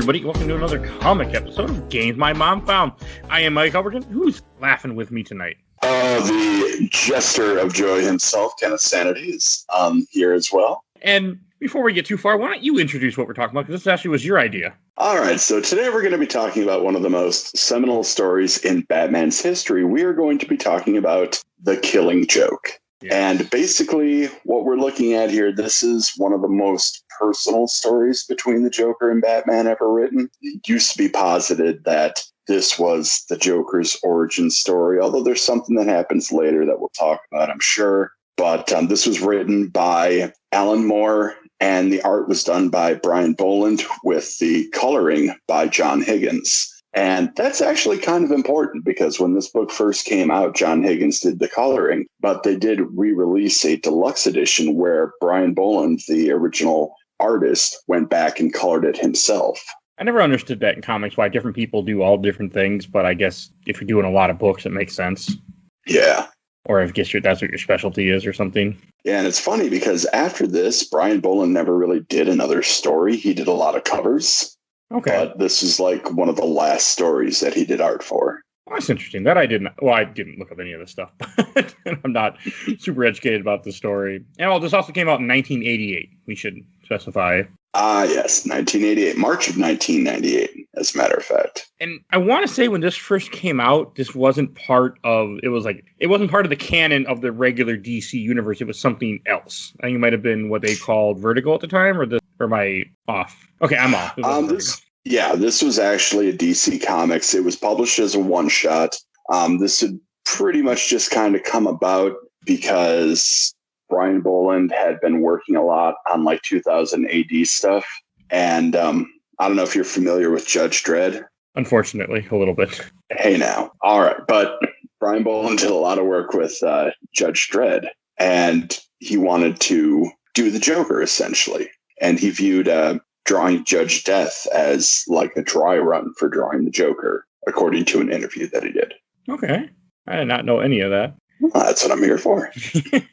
everybody. Welcome to another comic episode of Games My Mom Found. I am Mike Albertin. Who's laughing with me tonight? The jester of joy himself, Kenneth Sanity, is here as well. And before we get too far, why don't you introduce what we're talking about? Because this actually was your idea. All right, so today we're going to be talking about one of the most seminal stories in Batman's history. We are going to be talking about The Killing Joke. Yeah. And basically what we're looking at here, this is one of the most personal stories between the Joker and Batman ever written. It used to be posited that this was the Joker's origin story, although there's something that happens later that we'll talk about, I'm sure. But this was written by Alan Moore, and the art was done by Brian Boland with the coloring by John Higgins. And that's actually kind of important because when this book first came out, John Higgins did the coloring, but they did re-release a deluxe edition where Brian Boland, the original artist, went back and colored it himself. I never understood that in comics, why different people do all different things, but I guess if you're doing a lot of books, it makes sense. Yeah. Or I guess that's what your specialty is or something. Yeah, and it's funny because after this, Brian Boland never really did another story. He did a lot of covers. Okay. But this is like one of the last stories that he did art for. Well, that's interesting. That I didn't look up any of this stuff. I'm not super educated about the story. And this also came out in 1988. We should specify. Yes, 1988, March of 1998, as a matter of fact. And I want to say when this first came out, this wasn't part of, it wasn't part of the canon of the regular DC universe. It was something else. I think it might have been what they called Vertigo at the time, or am I off? Okay, I'm off. This was actually a DC Comics. It was published as a one-shot. This had pretty much just kind of come about because Brian Boland had been working a lot on like 2000 AD stuff. And I don't know if you're familiar with Judge Dredd. Unfortunately, a little bit. Hey now. All right. But Brian Boland did a lot of work with Judge Dredd, and he wanted to do the Joker, essentially. And he viewed drawing Judge Death as like a dry run for drawing the Joker, according to an interview that he did. Okay. I did not know any of that. Well, that's what I'm here for.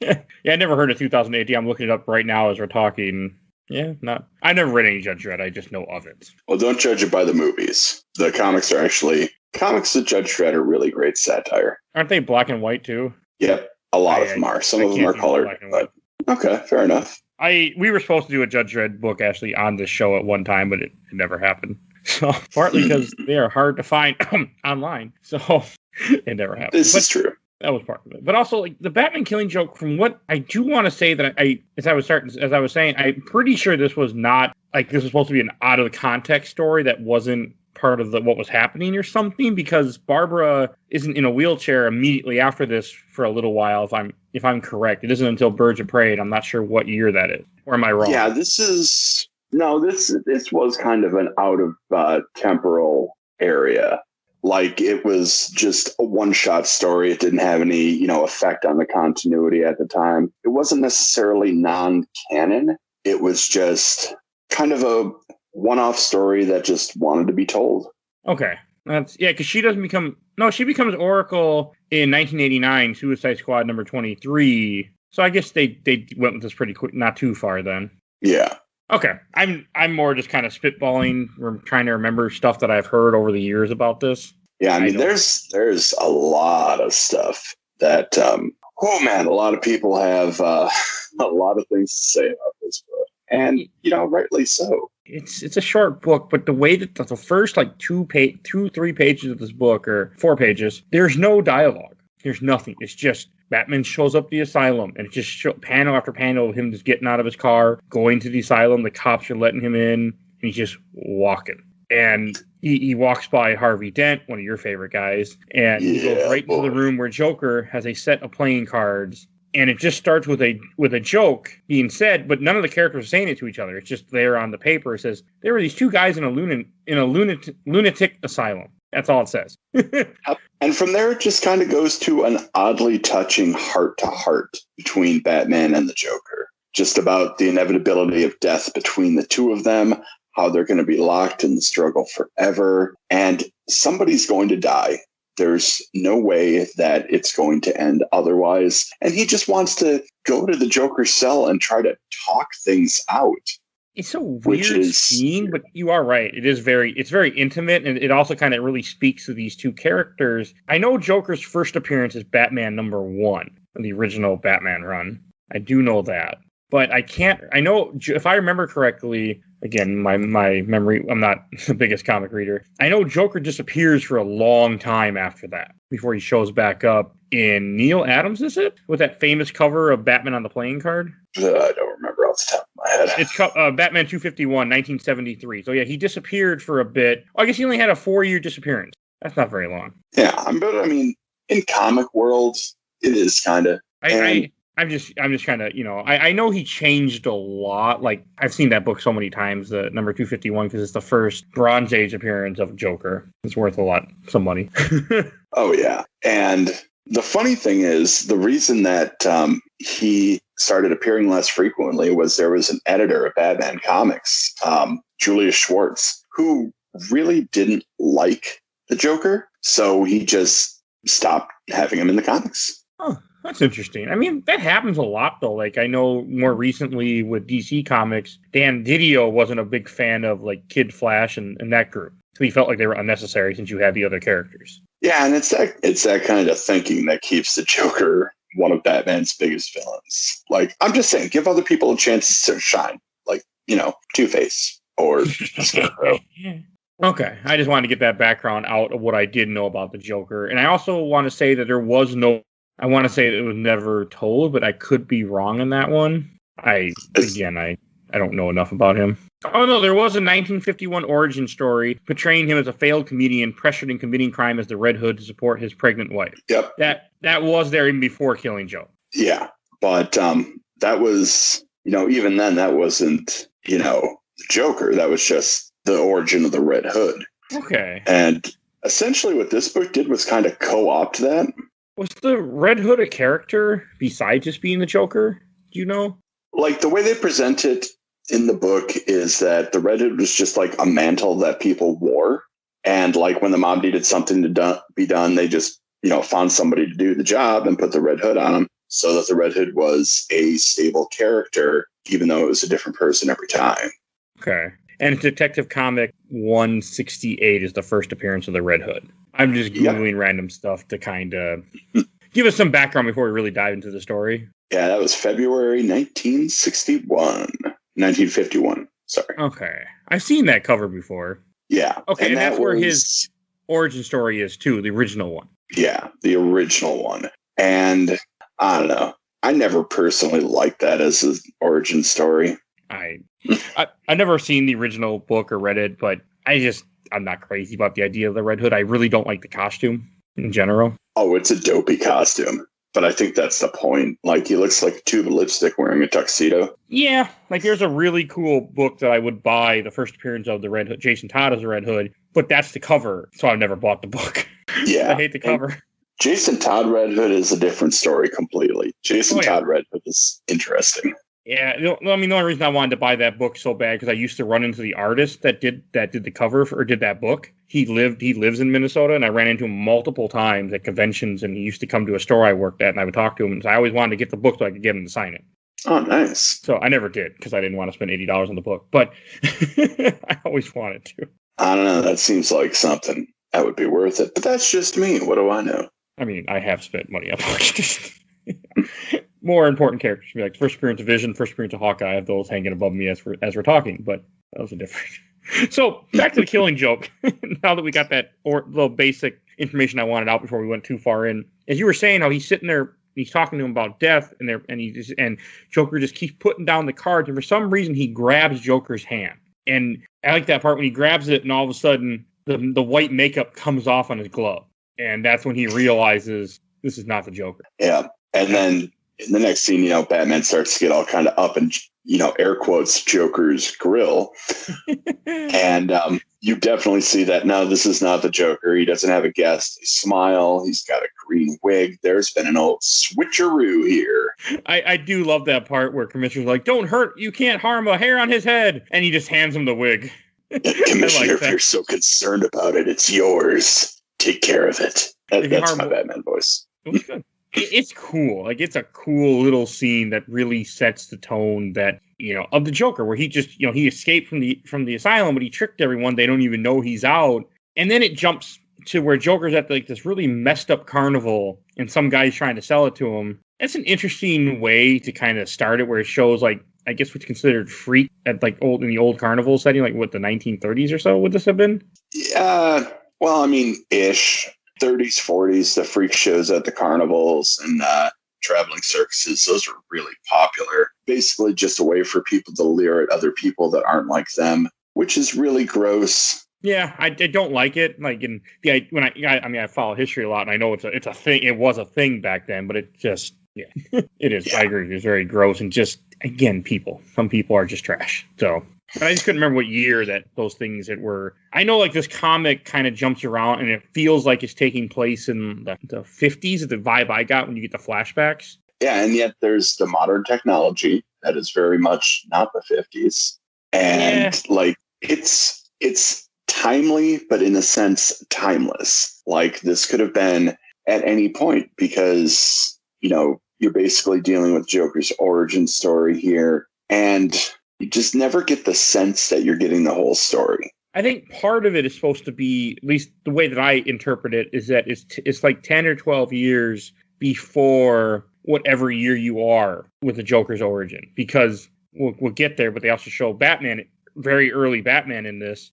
Yeah, I never heard of 2008. I'm looking it up right now as we're talking. Yeah, I never read any Judge Dredd. I just know of it. Well, don't judge it by the movies. The comics of Judge Dredd are really great satire. Aren't they black and white too? Yep, a lot of them are. Some of them are colored. But okay, fair enough. We were supposed to do a Judge Dredd book actually on this show at one time, but it never happened. So partly because they are hard to find online, so it never happened. This is true. That was part of it. But also, like, the Batman Killing Joke, from what I do want to say that as I was saying, I'm pretty sure this was not, like, this was supposed to be an out of the context story that wasn't part of what was happening or something, because Barbara isn't in a wheelchair immediately after this for a little while, if I'm correct. It isn't until Birds of Prey, and I'm not sure what year that is. Or am I wrong? Yeah, this was kind of an out of temporal area. Like, it was just a one-shot story. It didn't have any, effect on the continuity at the time. It wasn't necessarily non-canon. It was just kind of a one-off story that just wanted to be told. Okay. Because she becomes Oracle in 1989, Suicide Squad number 23. So I guess they went with this pretty quick, not too far then. Yeah. Okay, I'm more just kind of spitballing. We're trying to remember stuff that I've heard over the years about this. Yeah, I mean, there's a lot of stuff that, a lot of people have a lot of things to say about this book. And, rightly so. It's a short book, but the way that the first, 3 pages of this book, or 4 pages, there's no dialogue. There's nothing. It's just Batman shows up at the asylum, and it's just panel after panel of him just getting out of his car, going to the asylum. The cops are letting him in, and he's just walking. And he walks by Harvey Dent, one of your favorite guys, and he goes right into the room where Joker has a set of playing cards. And it just starts with a joke being said, but none of the characters are saying it to each other. It's just there on the paper. It says, there were these 2 guys in a lunatic asylum. That's all it says. And from there, it just kind of goes to an oddly touching heart-to-heart between Batman and the Joker. Just about the inevitability of death between the two of them, how they're going to be locked in the struggle forever, and somebody's going to die. There's no way that it's going to end otherwise. And he just wants to go to the Joker's cell and try to talk things out. It's a which weird is scene, but you are right. It's very intimate, and it also kind of really speaks to these two characters. I know Joker's first appearance is Batman #1 in the original Batman run. I do know that. But I know, if I remember correctly, again, my memory, I'm not the biggest comic reader. I know Joker disappears for a long time after that, before he shows back up in Neil Adams, is it? With that famous cover of Batman on the playing card? I don't remember off the top of my head. It's Batman 251, 1973. So yeah, he disappeared for a bit. I guess he only had a 4-year disappearance. That's not very long. Yeah, but I mean, in comic world, it is kind of. I'm just kind of, I know he changed a lot. Like, I've seen that book so many times, the number 251, because it's the first Bronze Age appearance of Joker. It's worth some money. Oh, yeah. And the funny thing is, the reason that he started appearing less frequently was there was an editor of Batman Comics, Julius Schwartz, who really didn't like the Joker. So he just stopped having him in the comics. Oh. That's interesting. I mean, that happens a lot, though. Like, I know more recently with DC Comics, Dan Didio wasn't a big fan of, like, Kid Flash and that group. So he felt like they were unnecessary since you had the other characters. Yeah, and it's that kind of thinking that keeps the Joker one of Batman's biggest villains. Like, I'm just saying, give other people a chance to shine. Like, Two-Face or Scarecrow. Okay, I just wanted to get that background out of what I did know about the Joker. And I also want to say that I want to say it was never told, but I could be wrong in that one. I don't know enough about him. Oh, no, there was a 1951 origin story portraying him as a failed comedian pressured in committing crime as the Red Hood to support his pregnant wife. Yep. That was there even before Killing Joke. Yeah, but that was, even then, that wasn't, the Joker. That was just the origin of the Red Hood. Okay. And essentially what this book did was kind of co-opt that. Was the Red Hood a character besides just being the Joker? Do you know? Like, the way they present it in the book is that the Red Hood was just like a mantle that people wore. And like when the mob needed something to be done, they just, found somebody to do the job and put the Red Hood on them, so that the Red Hood was a stable character, even though it was a different person every time. Okay. And Detective Comic 168 is the first appearance of the Red Hood. I'm just Googling random stuff to kind of give us some background before we really dive into the story. Yeah, that was February 1951. Sorry. Okay. I've seen that cover before. Yeah. Okay, and that's where his origin story is, too, the original one. Yeah, the original one. And I don't know. I never personally liked that as an origin story. I've never seen the original book or read it, but I'm not crazy about the idea of the Red Hood. I really don't like the costume in general. Oh, it's a dopey costume. But I think that's the point. Like, he looks like a tube of lipstick wearing a tuxedo. Yeah, like there's a really cool book that I would buy, the first appearance of the Red Hood, Jason Todd as the Red Hood, but that's the cover, so I've never bought the book. Yeah. I hate the cover. And Jason Todd Red Hood is a different story completely. Todd Red Hood is interesting. Yeah, the only reason I wanted to buy that book so bad because I used to run into the artist that did the cover or did that book. He lives in Minnesota, and I ran into him multiple times at conventions, and he used to come to a store I worked at, and I would talk to him. And so I always wanted to get the book so I could get him to sign it. Oh, nice. So I never did because I didn't want to spend $80 on the book, but I always wanted to. I don't know. That seems like something that would be worth it, but that's just me. What do I know? I mean, I have spent money on books. More important characters, like first appearance of Vision, first appearance of Hawkeye. I have those hanging above me as we're talking, but that was a different. So back to the Killing Joke. Now that we got that little basic information I wanted out before we went too far in, as you were saying, how he's sitting there, he's talking to him about death, and Joker just keeps putting down the cards, and for some reason he grabs Joker's hand, and I like that part when he grabs it, and all of a sudden the white makeup comes off on his glove, and that's when he realizes this is not the Joker. Yeah, and then in the next scene, Batman starts to get all kind of up and, air quotes, Joker's grill. And you definitely see that, no, this is not the Joker. He doesn't have a ghastly smile. He's got a green wig. There's been an old switcheroo here. I do love that part where Commissioner's like, you can't harm a hair on his head. And he just hands him the wig. Commissioner, if you're so concerned about it, it's yours. Take care of it. That's my Batman voice. It was good. It's cool. Like, it's a cool little scene that really sets the tone that of the Joker, where he just, he escaped from the asylum, but he tricked everyone. They don't even know he's out. And then it jumps to where Joker's at like this really messed up carnival, and some guy's trying to sell it to him. That's an interesting way to kind of start it, where it shows like, I guess what's considered freak at like in the old carnival setting, like what, the 1930s or so would this have been? Yeah, well, I mean, ish. 30s, 40s, the freak shows at the carnivals and traveling circuses, those are really popular. Basically just a way for people to leer at other people that aren't like them, which is really gross. Yeah, I don't like it. Like I follow history a lot, and I know it's a thing. It was a thing back then, but it just it is. Yeah. I agree. It's very gross, and just again, some people are just trash. So. But I just couldn't remember what year that those things that were. I know like this comic kind of jumps around and it feels like it's taking place in the 50s, the vibe I got when you get the flashbacks. Yeah, and yet there's the modern technology that is very much not the 50s. And like it's timely, but in a sense timeless. Like this could have been at any point because, you're basically dealing with Joker's origin story here. And you just never get the sense that you're getting the whole story. I think part of it is supposed to be, at least the way that I interpret it, is that it's like 10 or 12 years before whatever year you are with the Joker's origin. Because we'll get there, but they also show Batman, very early Batman in this,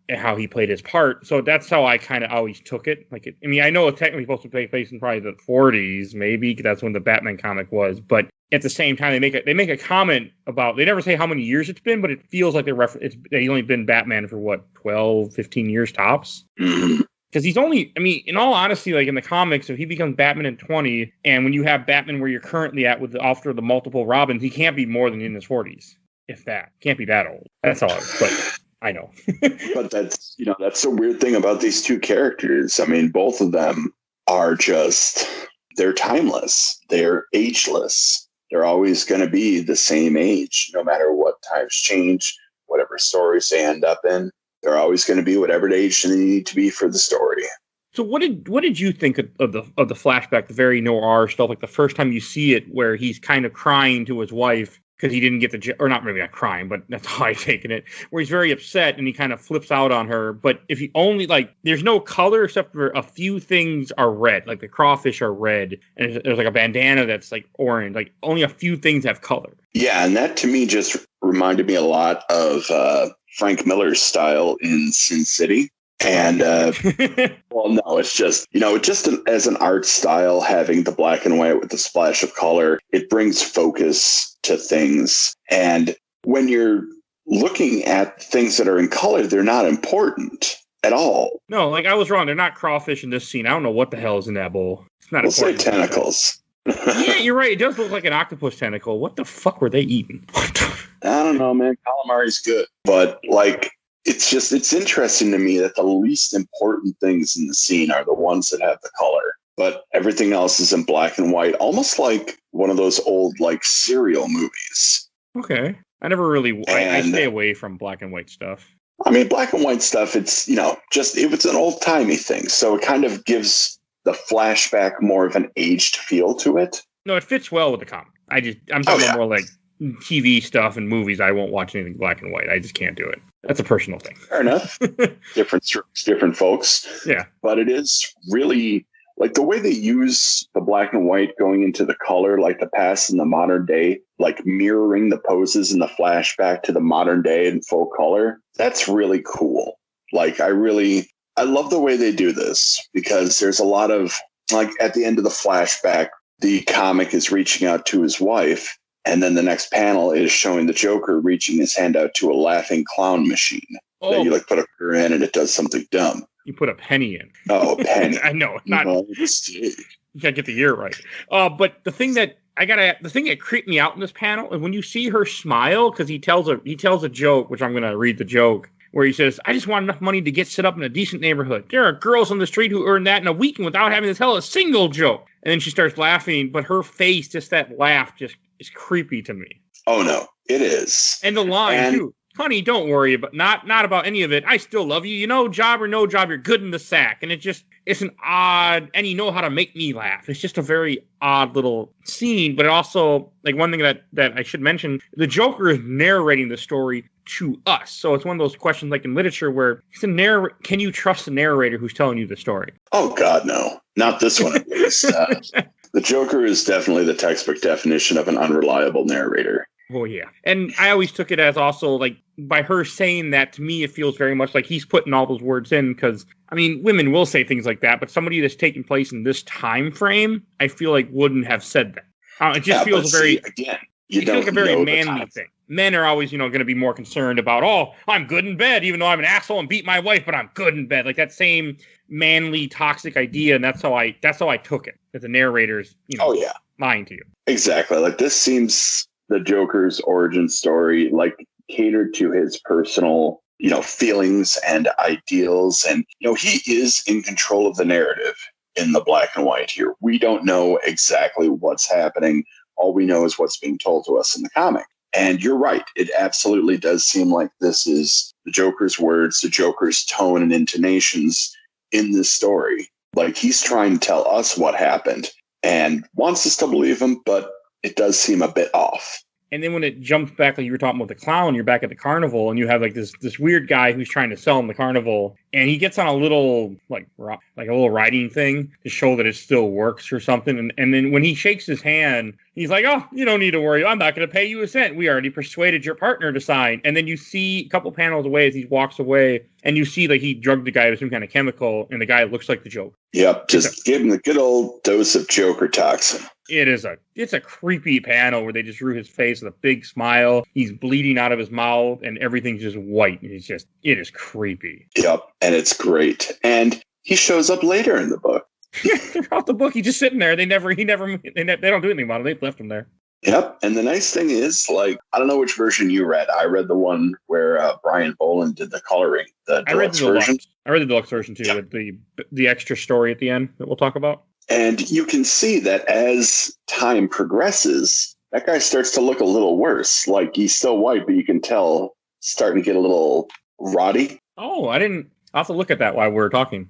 and how he played his part. So that's how I kind of always took it. I know it's technically supposed to take place in probably the 40s, maybe, because that's when the Batman comic was, but at the same time, they make a comment about, they never say how many years it's been, but it feels like he's only been Batman for 12, 15 years tops. Because he's only, in all honesty, like in the comics, if he becomes Batman in 20, and when you have Batman where you're currently at with after the multiple Robins, he can't be more than in his 40s. If that. Can't be that old. That's all. But I know. But that's the weird thing about these two characters. Both of them are they're timeless. They're ageless. They're always going to be the same age, no matter what times change, whatever stories they end up in. They're always going to be whatever age they need to be for the story. So what did you think of the flashback, the very noir stuff, like the first time you see it, where he's kind of crying to his wife because he didn't get or not, maybe not crying, but that's how I've taken it, where he's very upset and he kind of flips out on her. But if you only there's no color except for a few things are red, like the crawfish are red, and there's like a bandana that's like orange, like only a few things have color. Yeah, and that to me just reminded me a lot of Frank Miller's style in Sin City. And, well, no, it's just, as an art style, having the black and white with the splash of color, it brings focus to things. And when you're looking at things that are in color, they're not important at all. No, I was wrong. They're not crawfish in this scene. I don't know what the hell is in that bowl. It's not important. We'll say tentacles. Yeah, you're right. It does look like an octopus tentacle. What the fuck were they eating? I don't know, man. Calamari's good. But, it's interesting to me that the least important things in the scene are the ones that have the color, but everything else is in black and white, almost like one of those old serial movies. Okay. I never really, I stay away from black and white stuff. Black and white stuff, it's, it was an old timey thing. So it kind of gives the flashback more of an aged feel to it. No, it fits well with the comic. I'm talking about more like TV stuff and movies. I won't watch anything black and white. I just can't do it. That's a personal thing. Fair enough. Different strokes, different folks. Yeah. But it is really the way they use the black and white going into the color, like the past and the modern day, mirroring the poses in the flashback to the modern day in full color. That's really cool. I love the way they do this because there's a lot of at the end of the flashback, the comic is reaching out to his wife. And then the next panel is showing the Joker reaching his hand out to a laughing clown machine that you put a quarter in and it does something dumb. You put a penny in. Oh, a penny. I know. Not. You gotta get the year right. But the thing that creeped me out in this panel is when you see her smile, because he tells a joke, which I'm gonna read the joke, where he says, "I just want enough money to get set up in a decent neighborhood. There are girls on the street who earn that in a weekend without having to tell a single joke." And then she starts laughing, but her face, just that laugh, just is creepy to me. Oh no, it is. And the line too. honey, don't worry about not about any of it. I still love you. You know, job or no job, you're good in the sack. And it's an odd, and you know how to make me laugh. It's just a very odd little scene, but it also, like, one thing that I should mention, the Joker is narrating the story to us. So it's one of those questions, like in literature, where can you trust the narrator who's telling you the story? Oh, God, no. Not this one, at least. The Joker is definitely the textbook definition of an unreliable narrator. Oh, yeah. And I always took it as also, like, by her saying that, to me, it feels very much like he's putting all those words in, because, I mean, women will say things like that, but somebody that's taking place in this time frame, I feel like wouldn't have said that. It just feels very, again, it feels like a very manly thing. Men are always, going to be more concerned about, oh, I'm good in bed, even though I'm an asshole and beat my wife, but I'm good in bed. Like that same manly, toxic idea, and that's how I took it, that the narrator's, lying to you. Exactly. Like, this seems the Joker's origin story, like, catered to his personal, feelings and ideals. And, he is in control of the narrative in the black and white here. We don't know exactly what's happening. All we know is what's being told to us in the comic. And you're right. It absolutely does seem like this is the Joker's words, the Joker's tone and intonations in this story. Like, he's trying to tell us what happened and wants us to believe him, but it does seem a bit off. And then when it jumps back, like you were talking about the clown, you're back at the carnival, and you have like this weird guy who's trying to sell him the carnival, and he gets on a little like a little riding thing to show that it still works or something. And then when he shakes his hand, he's like, "Oh, you don't need to worry. I'm not going to pay you a cent. We already persuaded your partner to sign." And then you see a couple panels away as he walks away, and you see like he drugged the guy with some kind of chemical, and the guy looks like the Joker. Yep, just give him the good old dose of Joker toxin. It's a creepy panel where they just drew his face with a big smile. He's bleeding out of his mouth, and everything's just white. It is creepy. Yep, and it's great. And he shows up later in the book. Yeah, throughout the book, he's just sitting there. They don't do anything about it. They've left him there. Yep, and the nice thing is, like, I don't know which version you read. I read the one where Brian Boland did the coloring, the deluxe version. I read the deluxe version too, with the extra story at the end that we'll talk about. And you can see that as time progresses, that guy starts to look a little worse. Like, he's still white, but you can tell starting to get a little rotty. Oh, I'll have to look at that while we're talking.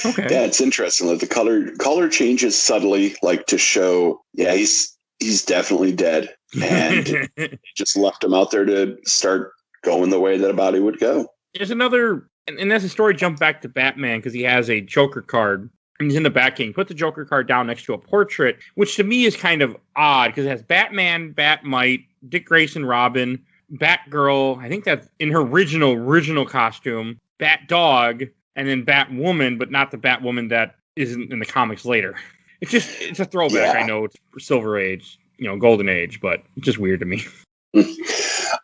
Okay. Yeah, it's interesting. Like, the color changes subtly, like to show, yeah, he's definitely dead. And just left him out there to start going the way that a body would go. There's another, and as the story jumped back to Batman, because he has a Joker card. And he's in the Batcave. Put the Joker card down next to a portrait, which to me is kind of odd because it has Batman, Batmite, Dick Grayson, Robin, Batgirl. I think that's in her original costume. Batdog, and then Batwoman, but not the Batwoman that isn't in the comics later. It's a throwback. Yeah. I know it's Silver Age, Golden Age, but it's just weird to me.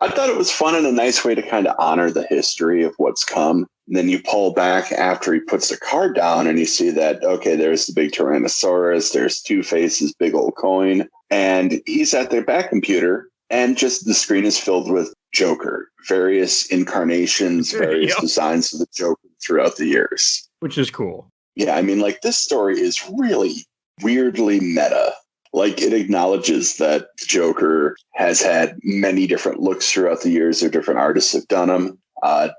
I thought it was fun and a nice way to kind of honor the history of what's come. And then you pull back after he puts the card down and you see that, okay, there's the big Tyrannosaurus, there's Two-Face's big old coin, and he's at their back computer, and just the screen is filled with Joker, various incarnations, various designs of the Joker throughout the years. Which is cool. Yeah, I mean, like, this story is really weirdly meta. Like, it acknowledges that the Joker has had many different looks throughout the years, or different artists have done them.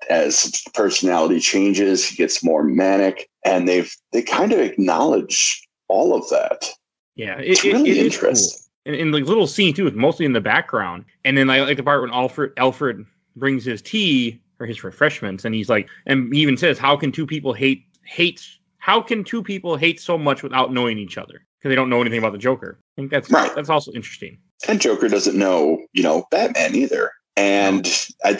As personality changes, he gets more manic, and they kind of acknowledge all of that. Yeah, it's really interesting. Cool. And the little scene too is mostly in the background, and then I like the part when Alfred brings his tea or his refreshments, and he's like, and he even says, "How can two people hate so much without knowing each other?" Because they don't know anything about the Joker. I think that's right. That's also interesting. And Joker doesn't know, Batman either. And I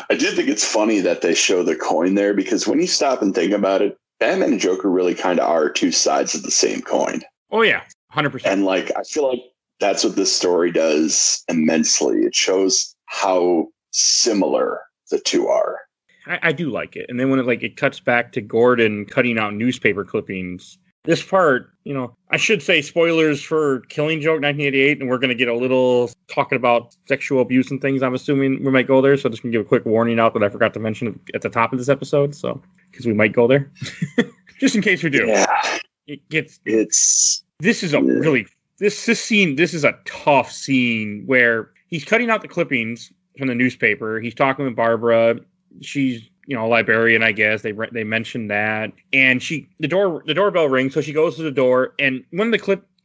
do think it's funny that they show the coin there, because when you stop and think about it, Batman and Joker really kind of are two sides of the same coin. Oh, yeah, 100%. And like, I feel like that's what this story does immensely. It shows how similar the two are. I do like it. And then when it cuts back to Gordon cutting out newspaper clippings, this part, I should say spoilers for Killing Joke 1988, and we're going to get a little talking about sexual abuse and things. I'm assuming we might go there, so I'm just going to give a quick warning out that I forgot to mention at the top of this episode, so because we might go there, just in case we do. Yeah, This is a tough scene where he's cutting out the clippings, from the newspaper. He's talking with Barbara. She's, a librarian, I guess. They mentioned that. And the doorbell rings, so she goes to the door, and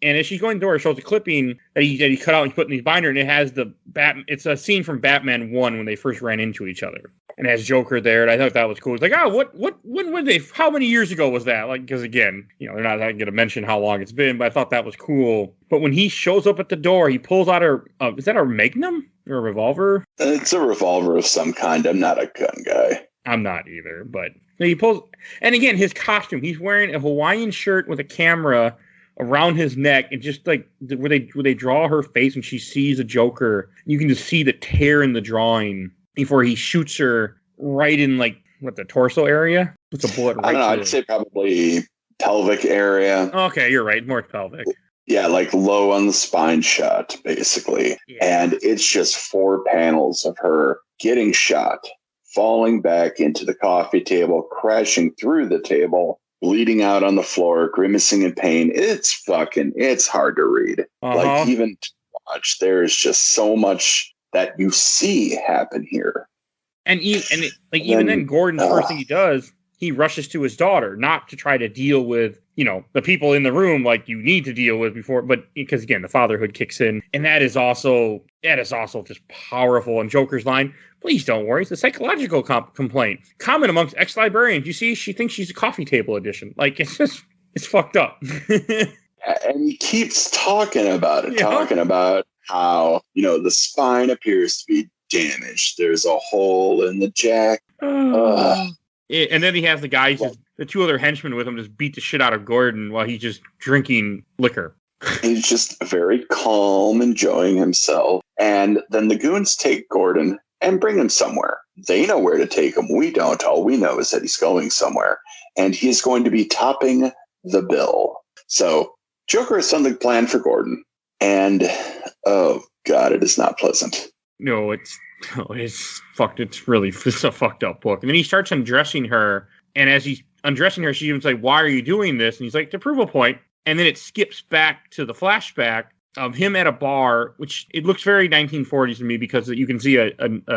as she's going to the door, it shows a clipping that he cut out and put in his binder, and it has it's a scene from Batman 1 when they first ran into each other. And it has Joker there, and I thought that was cool. It's like, how many years ago was that? Like, because again, they're not going to mention how long it's been, but I thought that was cool. But when he shows up at the door, he pulls out is that a Magnum or a revolver? It's a revolver of some kind. I'm not a gun guy. I'm not either, but he pulls, and again, his costume, he's wearing a Hawaiian shirt with a camera around his neck, and just like where they draw her face when she sees the Joker, you can just see the tear in the drawing before he shoots her right in the torso area. Puts a bullet right. I don't know. I'd say probably pelvic area. Okay, you're right. More pelvic. Yeah, like low on the spine shot, basically. Yeah. And it's just 4 panels of her getting shot, falling back into the coffee table, crashing through the table, bleeding out on the floor, grimacing in pain. It's hard to read. Like, even to watch, there's just so much that you see happen here. And even then, Gordon's first thing he does, he rushes to his daughter, not to try to deal with, the people in the room like you need to deal with before, but because again, the fatherhood kicks in, and that is also just powerful. And Joker's line, "Please don't worry, it's a psychological complaint. Common amongst ex-librarians. You see, she thinks she's a coffee table edition. Like, it's fucked up." And he keeps talking about it, talking about how, the spine appears to be damaged. There's a hole in the jack. And then he has the guys, the 2 other henchmen with him, just beat the shit out of Gordon while he's just drinking liquor. He's just very calm, enjoying himself. And then the goons take Gordon and bring him somewhere. They know where to take him. We don't. All we know is that he's going somewhere. And he's going to be topping the bill. So Joker has something planned for Gordon. And, oh, God, it is not pleasant. No, it's fucked. It's a fucked up book. And then he starts undressing her. And as he's undressing her, she even like, "Why are you doing this?" And he's like, "To prove a point." And then it skips back to the flashback of him at a bar, which it looks very 1940s to me because you can see a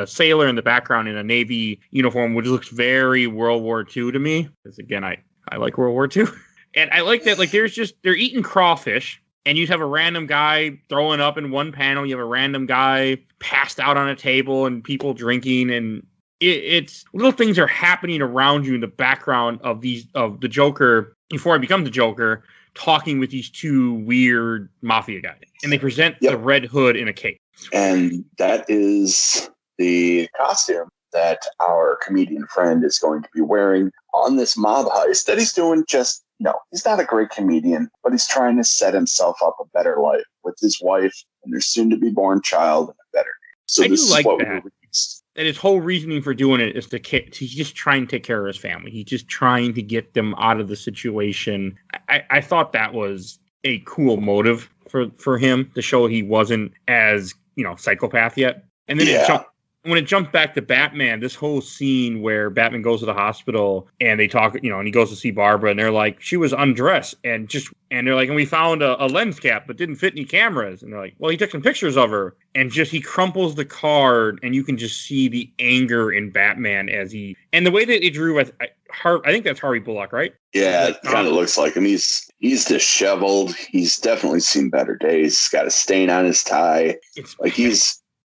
sailor in the background in a Navy uniform, which looks very World War II to me. Because again, I like World War II. And I like that, like, they're eating crawfish. And you have a random guy throwing up in one panel. You have a random guy passed out on a table and people drinking. And it's little things are happening around you in the background of the Joker before I become the Joker, talking with these 2 weird mafia guys. And they present the Red Hood in a cape. And that is the costume that our comedian friend is going to be wearing on this mob heist that he's doing just... No, he's not a great comedian, but he's trying to set himself up a better life with his wife and their soon-to-be-born child and a better name. So this is what that. And his whole reasoning for doing it is he's just trying to take care of his family. He's just trying to get them out of the situation. I thought that was a cool motive for him to show he wasn't as, psychopath yet. And then when it jumped back to Batman, this whole scene where Batman goes to the hospital and they talk, and he goes to see Barbara and they're like, she was undressed and they're like, and we found a lens cap, but didn't fit any cameras. And they're like, well, he took some pictures of her, and he crumples the card and you can just see the anger in Batman and the way that it drew, I think that's Harvey Bullock, right? Yeah, it kind of looks like him. He's disheveled. He's definitely seen better days. He's got a stain on his tie. It's like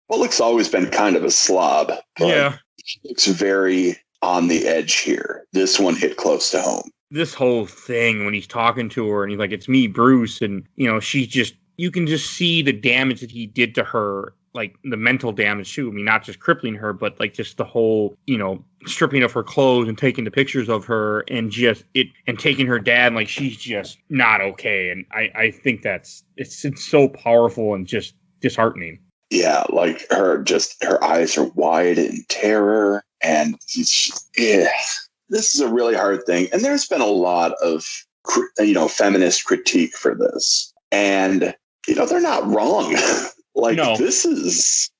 Bullock's always been kind of a slob. But he looks very on the edge here. This one hit close to home. This whole thing when he's talking to her and he's like, "It's me, Bruce," and you can just see the damage that he did to her, like the mental damage too. I mean, not just crippling her, but like just the whole, stripping of her clothes and taking the pictures of her and and taking her dad, and like she's just not okay. And I think it's so powerful and just disheartening. Yeah, like her eyes are wide in terror, and this is a really hard thing. And there's been a lot of, feminist critique for this, and they're not wrong. This is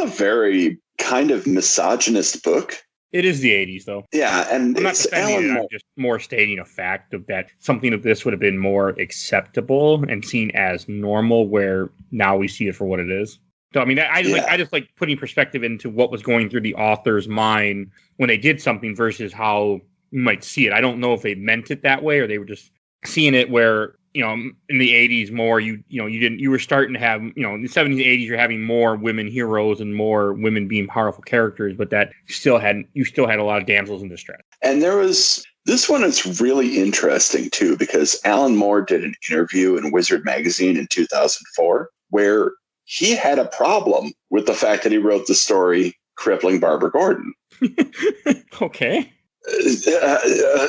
a very kind of misogynist book. It is the 80s, though. Yeah, and I'm not defending it. I'm just more stating a fact of that something of this would have been more acceptable and seen as normal, where now we see it for what it is. So I mean, I just like putting perspective into what was going through the author's mind when they did something versus how you might see it. I don't know if they meant it that way or they were just seeing it where, in the 80s more you were starting to have, in the 70s and 80s you're having more women heroes and more women being powerful characters, but that you still had a lot of damsels in distress. And this one is really interesting too, because Alan Moore did an interview in Wizard magazine in 2004 where he had a problem with the fact that he wrote the story crippling Barbara Gordon. Okay.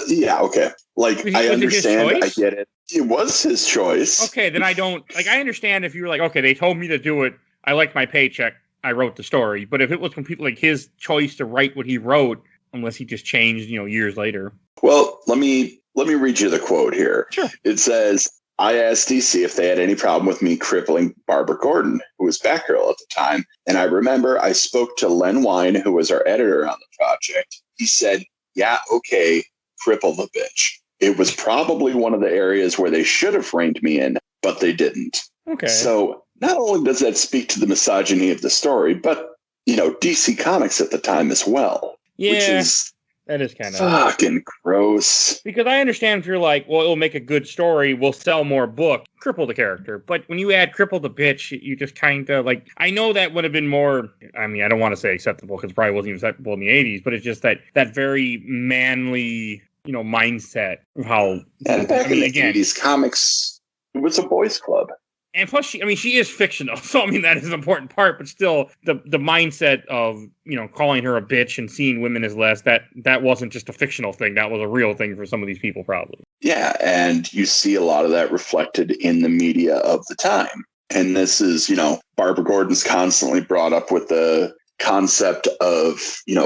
Yeah, okay. Like, I understand, I get it. It was his choice. Okay, then I don't, I understand if you were like, okay, they told me to do it, I like my paycheck, I wrote the story. But if it was completely like his choice to write what he wrote, unless he just changed, years later. Well, let me read you the quote here. Sure. It says, I asked DC if they had any problem with me crippling Barbara Gordon, who was Batgirl at the time. And I remember I spoke to Len Wein, who was our editor on the project. He said, yeah, okay, cripple the bitch. It was probably one of the areas where they should have reined me in, but they didn't. Okay. So not only does that speak to the misogyny of the story, but, DC Comics at the time as well. Yeah. Which is that is kind of fucking gross. Because I understand if you're like, well, it'll make a good story, we'll sell more books, cripple the character. But when you add cripple the bitch, you just kind of like, I know that would have been more, I mean, I don't want to say acceptable because it probably wasn't even acceptable in the 80s, but it's just that very manly, mindset of how. And back in the 80s, comics, it was a boys' club. And plus, she is fictional, so that is an important part. But still, the mindset of calling her a bitch and seeing women as less, that wasn't just a fictional thing. That was a real thing for some of these people, probably. Yeah, and you see a lot of that reflected in the media of the time. And this is, Barbara Gordon's constantly brought up with the concept of,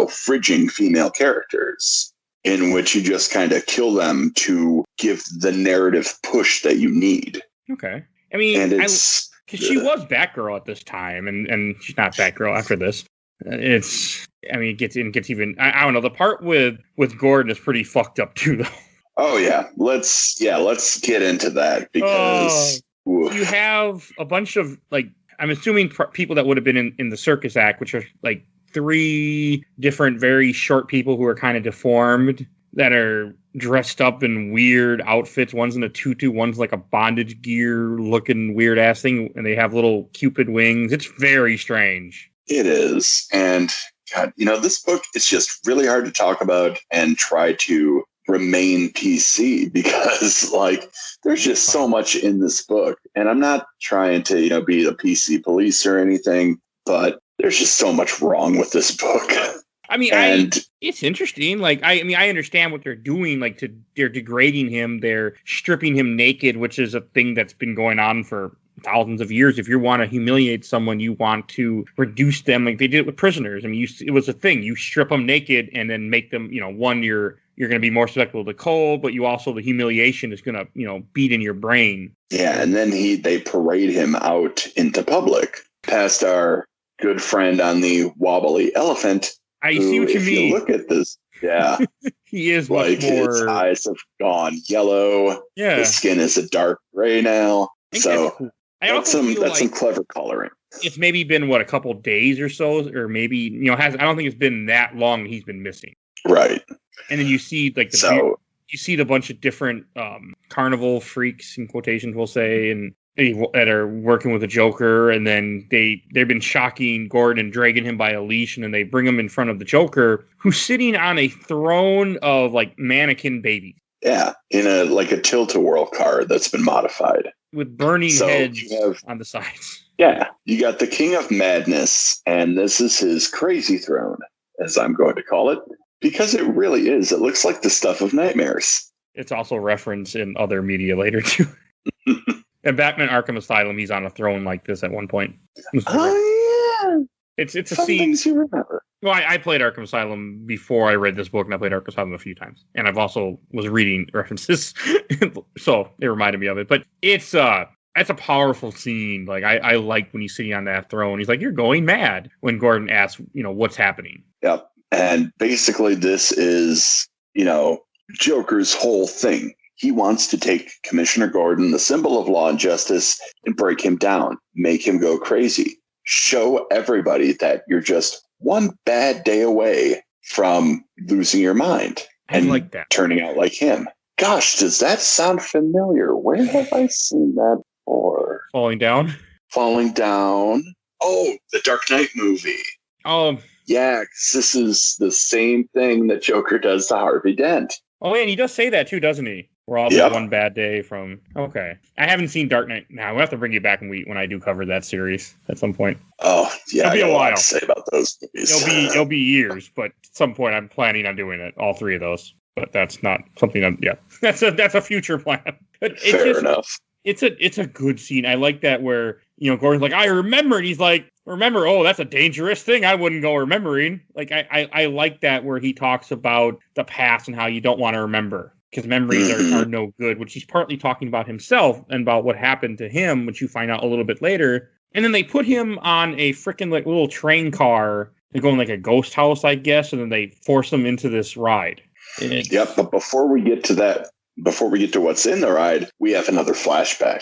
fridging female characters, in which you just kind of kill them to give the narrative push that you need. Okay. I mean, because she was Batgirl at this time, and she's not Batgirl after this. It gets even. I don't know. The part with Gordon is pretty fucked up too, though. Oh yeah, let's get into that because you have a bunch of I'm assuming people that would have been in the circus act, which are 3 different very short people who are kind of deformed that are dressed up in weird outfits. One's in a tutu, one's like a bondage gear looking weird ass thing, and they have little Cupid wings. It's very strange. It is. And God, this book is just really hard to talk about and try to remain PC because there's just so much in this book. And I'm not trying to, be the PC police or anything, but there's just so much wrong with this book. It's interesting. I understand what they're doing. They're degrading him. They're stripping him naked, which is a thing that's been going on for thousands of years. If you want to humiliate someone, you want to reduce them, like they did it with prisoners. It was a thing. You strip them naked and then make them, one, you're going to be more susceptible to cold, but you also, the humiliation is going to, beat in your brain. Yeah, and then they parade him out into public past our good friend on the wobbly elephant. I see what you mean. If you look at this, yeah. He is much more... His eyes have gone yellow. Yeah. His skin is a dark gray now. So that's some clever coloring. It's maybe been, a couple days or so, or maybe, I don't think it's been that long he's been missing. Right. And then you see, you see the bunch of different carnival freaks, in quotations, we'll say, and that are working with the Joker, and then they've been shocking Gordon and dragging him by a leash, and then they bring him in front of the Joker, who's sitting on a throne of mannequin babies. Yeah, in a tilt-a-whirl car that's been modified with burning heads on the sides. Yeah, you got the King of Madness, and this is his crazy throne, as I'm going to call it, because it really is. It looks like the stuff of nightmares. It's also referenced in other media later too. In Batman Arkham Asylum, he's on a throne like this at one point. Oh, yeah. It's a Some scene. Things you remember. Well, I played Arkham Asylum before I read this book, and I played Arkham Asylum a few times. And I've also was reading references, so it reminded me of it. But it's a powerful scene. I like when he's sitting on that throne. He's like, "You're going mad," when Gordon asks, what's happening. Yep. And basically this is, Joker's whole thing. He wants to take Commissioner Gordon, the symbol of law and justice, and break him down, make him go crazy. show everybody that you're just one bad day away from losing your mind and like that. Turning out like him. Gosh, does that sound familiar? Where have I seen that before? Falling Down? Falling Down. Oh, the Dark Knight movie. Yeah, 'cause this is the same thing that Joker does to Harvey Dent. Oh, and he does say that too, doesn't he? We're all just one bad day from... Okay. I haven't seen Dark Knight. Now, we'll have to bring you back when I do cover that series at some point. Oh, yeah. It'll be a while. To say about those movies. It'll be years, but at some point I'm planning on doing it, all three of those. But that's not something that's a future plan. But Fair enough. It's a good scene. I like that where, Gordon's like, I remember, and he's like, remember, oh, that's a dangerous thing. I wouldn't go remembering. Like, I like that where he talks about the past and how you don't want to remember because memories are no good, which he's partly talking about himself and about what happened to him, which you find out a little bit later. And then they put him on a freaking like little train car to go in like a ghost house, I guess, and then they force him into this ride. Yep, but before we get to what's in the ride, we have another flashback.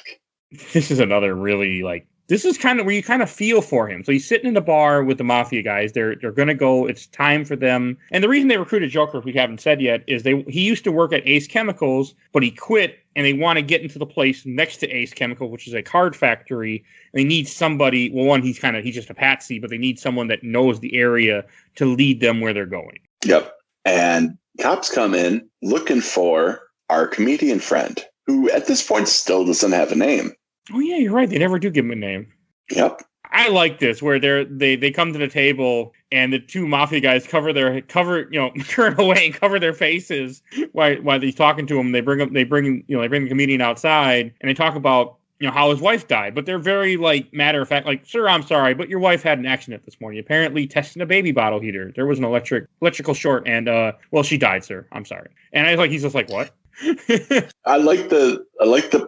This is another really this is kind of where you kind of feel for him. So he's sitting in the bar with the mafia guys. They're going to go. It's time for them. And the reason they recruited Joker, if we haven't said yet, is he used to work at Ace Chemicals, but he quit, and they want to get into the place next to Ace Chemical, which is a card factory. And they need somebody. Well, one, he's just a patsy, but they need someone that knows the area to lead them where they're going. Yep. And cops come in looking for our comedian friend, who at this point still doesn't have a name. Oh, yeah, you're right. They never do give him a name. Yep. I like this, where they come to the table and the two mafia guys turn away and cover their faces while he's talking to them. They bring the comedian outside and they talk about, how his wife died. But they're very matter of fact, like, sir, I'm sorry, but your wife had an accident this morning. Apparently testing a baby bottle heater. There was an electrical short and, she died, sir. I'm sorry. And he's just like, what? I like the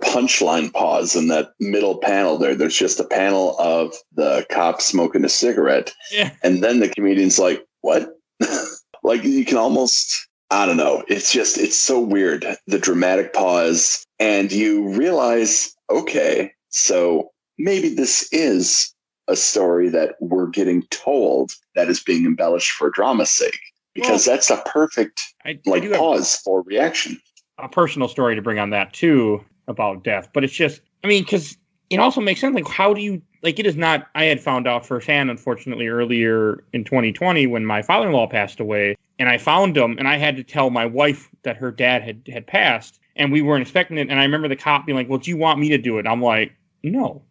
punchline pause in that middle panel there. There's just a panel of the cop smoking a cigarette. Yeah. And then the comedian's like, what? You can almost, I don't know. It's so weird. The dramatic pause. And you realize, okay, so maybe this is a story that we're getting told that is being embellished for drama's sake. Because that's a perfect pause for reaction. A personal story to bring on that too about death, but it's just, because it also makes sense. How do you, it is not, I had found out firsthand, unfortunately, earlier in 2020 when my father-in-law passed away, and I found him, and I had to tell my wife that her dad had passed, and we weren't expecting it, and I remember the cop being like, well, do you want me to do it? I'm like, no.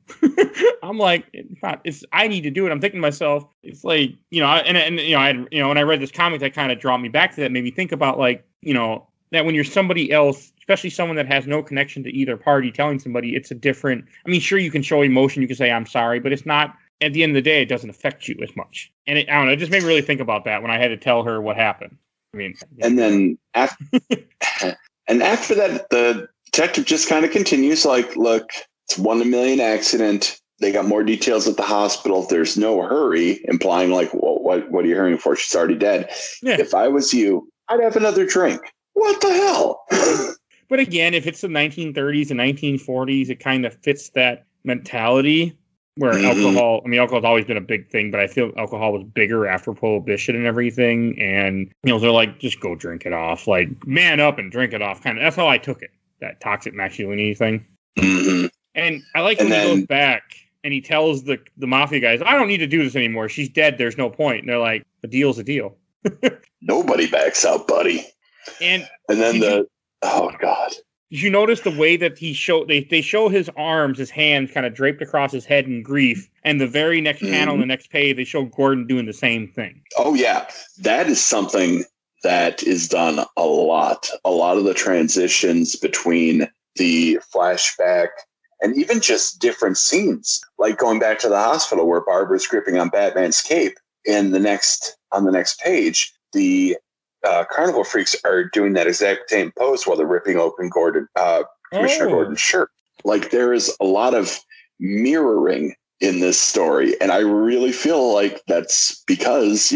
I'm like, I need to do it. I'm thinking to myself, it's when I read this comic, that kind of brought me back to that, made me think about that when you're somebody else, especially someone that has no connection to either party, telling somebody it's a different... sure, you can show emotion, you can say, I'm sorry, but it's not... At the end of the day, it doesn't affect you as much. And I don't know, it just made me really think about that when I had to tell her what happened. And then after that, the detective just kind of continues look, it's 1 in a million accident. They got more details at the hospital. There's no hurry, implying what are you hurrying for? She's already dead. Yeah. If I was you, I'd have another drink. What the hell? But again, if it's the 1930s and 1940s, it kind of fits that mentality where alcohol has always been a big thing, but I feel alcohol was bigger after Prohibition and everything. And, they're like, just go drink it off. Man up and drink it off. That's how I took it, that toxic masculinity thing. Mm-hmm. And I like when he goes back and he tells the mafia guys, I don't need to do this anymore. She's dead. There's no point. And they're like, a deal's a deal. Nobody backs out, buddy. And then oh God! Did you notice the way that they show his arms, his hands kind of draped across his head in grief, and the very next panel, the next page, they show Gordon doing the same thing. Oh yeah, that is something that is done a lot. A lot of the transitions between the flashback and even just different scenes, like going back to the hospital where Barbara's gripping on Batman's cape. On the next page, the Carnival Freaks are doing that exact same pose while they're ripping open Commissioner Gordon's shirt. There is a lot of mirroring in this story, and I really feel like that's because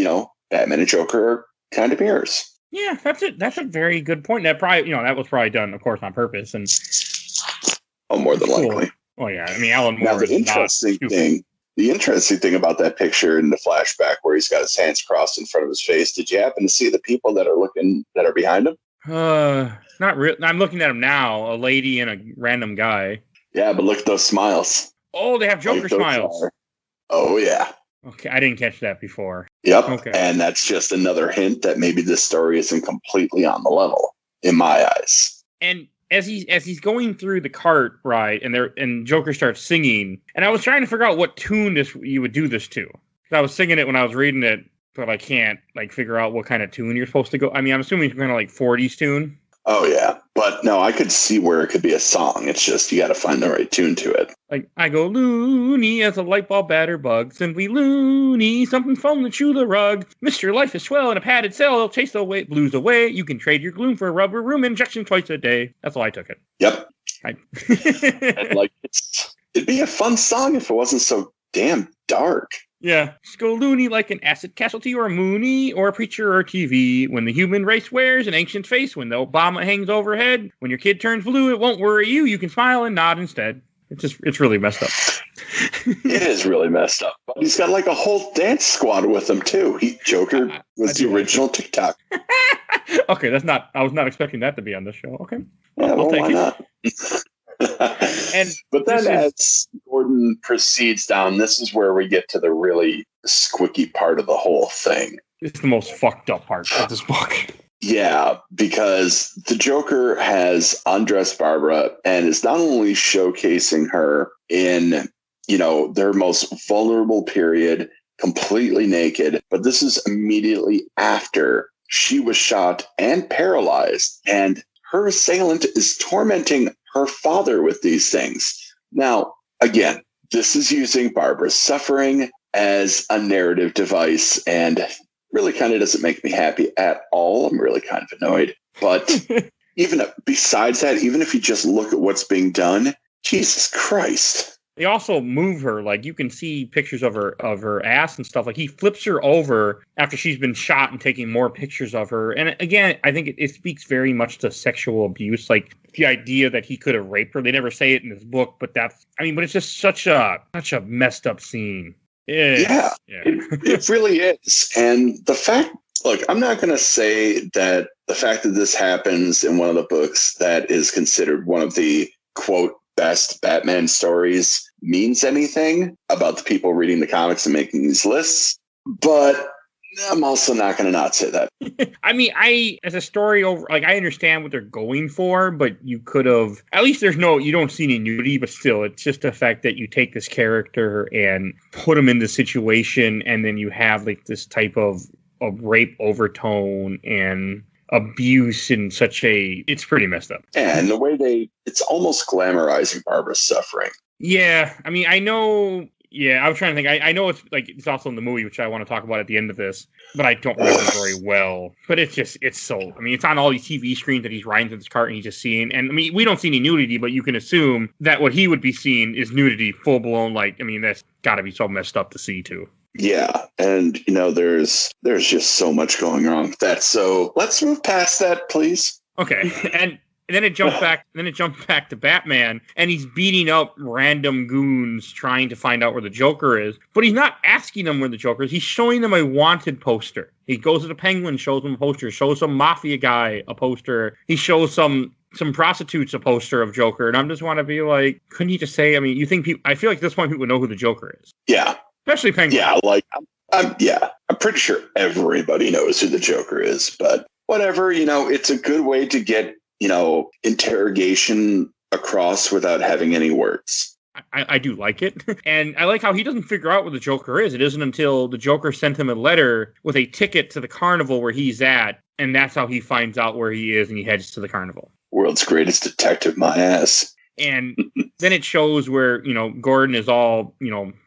Batman and Joker are kind of mirrors. Yeah, that's a very good point. That probably that was probably done, of course, on purpose. And more than likely. Oh yeah, Alan Moore. Now the interesting thing The interesting thing about that picture in the flashback where he's got his hands crossed in front of his face, did you happen to see the people that are behind him? Not real. I'm looking at him now. A lady and a random guy. Yeah, but look at those smiles. Oh, they have Joker smiles. Oh, yeah. Okay, I didn't catch that before. Yep. Okay. And that's just another hint that maybe this story isn't completely on the level, in my eyes. And as he's going through the cart ride, and Joker starts singing, and I was trying to figure out what tune you would do this to. I was singing it when I was reading it, but I can't figure out what kind of tune you're supposed to go. I mean, I'm assuming it's kind of like 40s tune. Oh, yeah. But no, I could see where it could be a song. It's just you got to find the right tune to it. Like, I go loony as a light bulb batter bug. Simply loony, something foam to chew the rug. Mr. Life is swell in a padded cell. It'll chase the blues away. You can trade your gloom for a rubber room injection twice a day. That's why I took it. Yep. It'd be a fun song if it wasn't so damn dark. Yeah. Just go loony like an acid casualty or a Mooney or a preacher or TV. When the human race wears an ancient face, when the Obama hangs overhead, when your kid turns blue, it won't worry you. You can smile and nod instead. It's really messed up. It is really messed up. But he's got like a whole dance squad with him too. Joker was the original TikTok. Okay, I was not expecting that to be on this show. Okay. Yeah, well, why not? But then as Gordon proceeds down, this is where we get to the really squicky part of the whole thing. It's the most fucked up part of this book. Yeah, because the Joker has undressed Barbara and is not only showcasing her in, their most vulnerable period, completely naked, but this is immediately after she was shot and paralyzed, and her assailant is tormenting her father with these things. Now, again, this is using Barbara's suffering as a narrative device, and really kind of doesn't make me happy at all. I'm really kind of annoyed. But even besides that, even if you just look at what's being done, Jesus Christ. They also move her, like you can see pictures of her ass and stuff. Like he flips her over after she's been shot and taking more pictures of her. And again, I think it speaks very much to sexual abuse. Like the idea that he could have raped her. They never say it in this book, but but it's just such a messed up scene. Yeah. It really is. And the fact, look, I'm not going to say that the fact that this happens in one of the books that is considered one of the, quote, best Batman stories means anything about the people reading the comics and making these lists. But I'm also not going to not say that. I mean, as a story over, I understand what they're going for, but you could have, at least you don't see any nudity, but still, it's just the fact that you take this character and put him in the situation, and then you have this type of rape overtone and abuse in it's pretty messed up. Yeah, and the way it's almost glamorizing Barbara's suffering. Yeah, I mean, I know. Yeah, I was trying to think. I know it's also in the movie, which I want to talk about at the end of this, but I don't remember very well. But it's so. I mean, it's on all these TV screens that he's riding through this cart and he's just seeing. And I mean, we don't see any nudity, but you can assume that what he would be seeing is nudity, full blown. That's got to be so messed up to see too. Yeah, and there's just so much going wrong with that. So let's move past that, please. Okay, and then it jumps back. Then it jumps back to Batman, and he's beating up random goons trying to find out where the Joker is. But he's not asking them where the Joker is. He's showing them a wanted poster. He goes to the Penguin, shows them a poster, shows some mafia guy a poster. He shows some prostitutes a poster of Joker, and I just want to be like, couldn't he just say? I mean, you think I feel like at this point people know who the Joker is. Yeah. Especially Penguin. Yeah, I'm pretty sure everybody knows who the Joker is, but whatever, it's a good way to get, interrogation across without having any words. I do like it. And I like how he doesn't figure out where the Joker is. It isn't until the Joker sent him a letter with a ticket to the carnival where he's at, and that's how he finds out where he is and he heads to the carnival. World's greatest detective, my ass. And then it shows where, Gordon is all,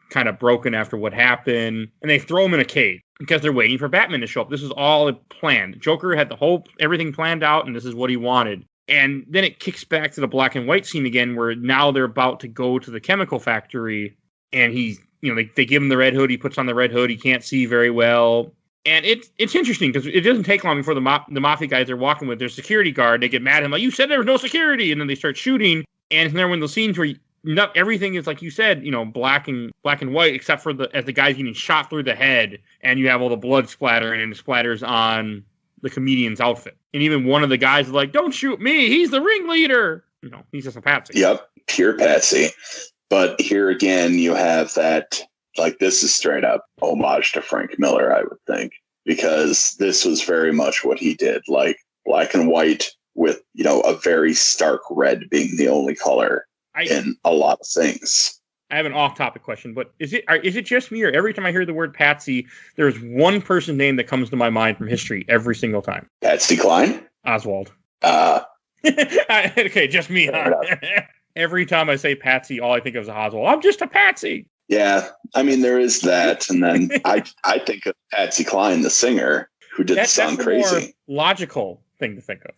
kind of broken after what happened, and they throw him in a cage because they're waiting for Batman to show up. This is all planned. Joker had everything planned out, and this is what he wanted. And then it kicks back to the black and white scene again, where now they're about to go to the chemical factory, and he's, they give him the red hood. He puts on the red hood. He can't see very well. And it's interesting because it doesn't take long before the mafia guys they're walking with, their security guard, they get mad at him, like, you said there was no security, and then they start shooting. And then when the scenes where not everything is like you said, black and white, except for as the guy's getting shot through the head, and you have all the blood splattering, and it splatters on the comedian's outfit. And even one of the guys is like, "Don't shoot me! He's the ringleader." He's just a patsy. Yep, pure patsy. But here again, you have that, like, this is straight up homage to Frank Miller, I would think, because this was very much what he did, like black and white with, a very stark red being the only color in a lot of things. I have an off-topic question, but is it just me, or every time I hear the word patsy, there's one person's name that comes to my mind from history every single time? Patsy Cline? Oswald. Okay, just me. Huh? Every time I say patsy, all I think of is Oswald. I'm just a patsy. Yeah, I mean, there is that. And then I think of Patsy Cline, the singer, who did the song Crazy. That's a more logical thing to think of.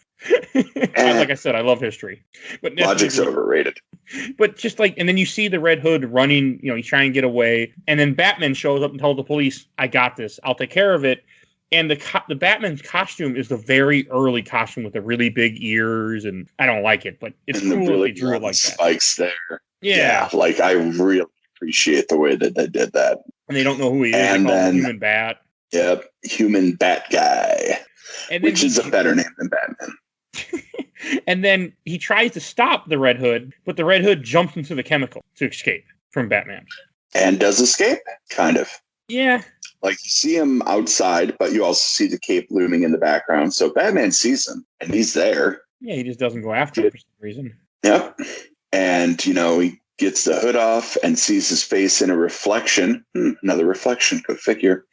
Like I said, I love history. But logic's overrated. But just like, and then you see the Red Hood running, he's trying to get away. And then Batman shows up and tells the police, "I got this. I'll take care of it." And the Batman's costume is the very early costume with the really big ears, and I don't like it, but it's cool really they drew it like spikes that. There. Yeah. Like, I really appreciate the way that they did that. And they don't know who he is. And they call then, him Human Bat. Yep, Human Bat Guy, which is a better name than Batman. And then he tries to stop the Red Hood, but the Red Hood jumps into the chemical to escape from Batman. And does escape, kind of. Yeah. Like, you see him outside, but you also see the cape looming in the background. So Batman sees him, and he's there. Yeah, he just doesn't go after him for some reason. Yep. And, he gets the hood off and sees his face in a reflection. Another reflection, go figure.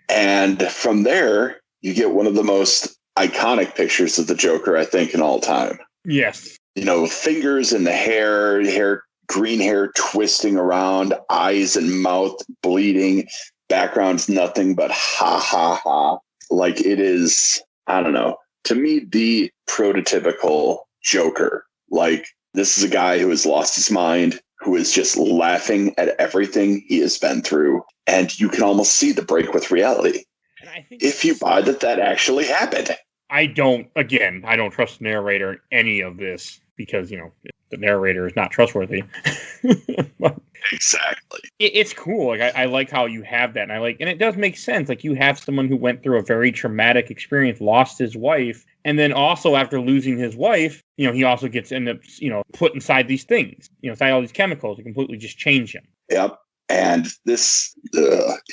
And from there, you get one of the most iconic pictures of the Joker, I think, in all time. Yes. Fingers in the hair, green hair twisting around, eyes and mouth bleeding, background's nothing but ha, ha, ha. Like, it is, I don't know, to me, the prototypical Joker. Like, this is a guy who has lost his mind, who is just laughing at everything he has been through. And you can almost see the break with reality. And I think if you buy that actually happened. I don't trust the narrator in any of this because, the narrator is not trustworthy. Exactly. It's cool. Like, I like how you have that. And it does make sense. Like, you have someone who went through a very traumatic experience, lost his wife. And then also after losing his wife, he also ends up, put inside these things, inside all these chemicals that completely just change him. Yep. And this,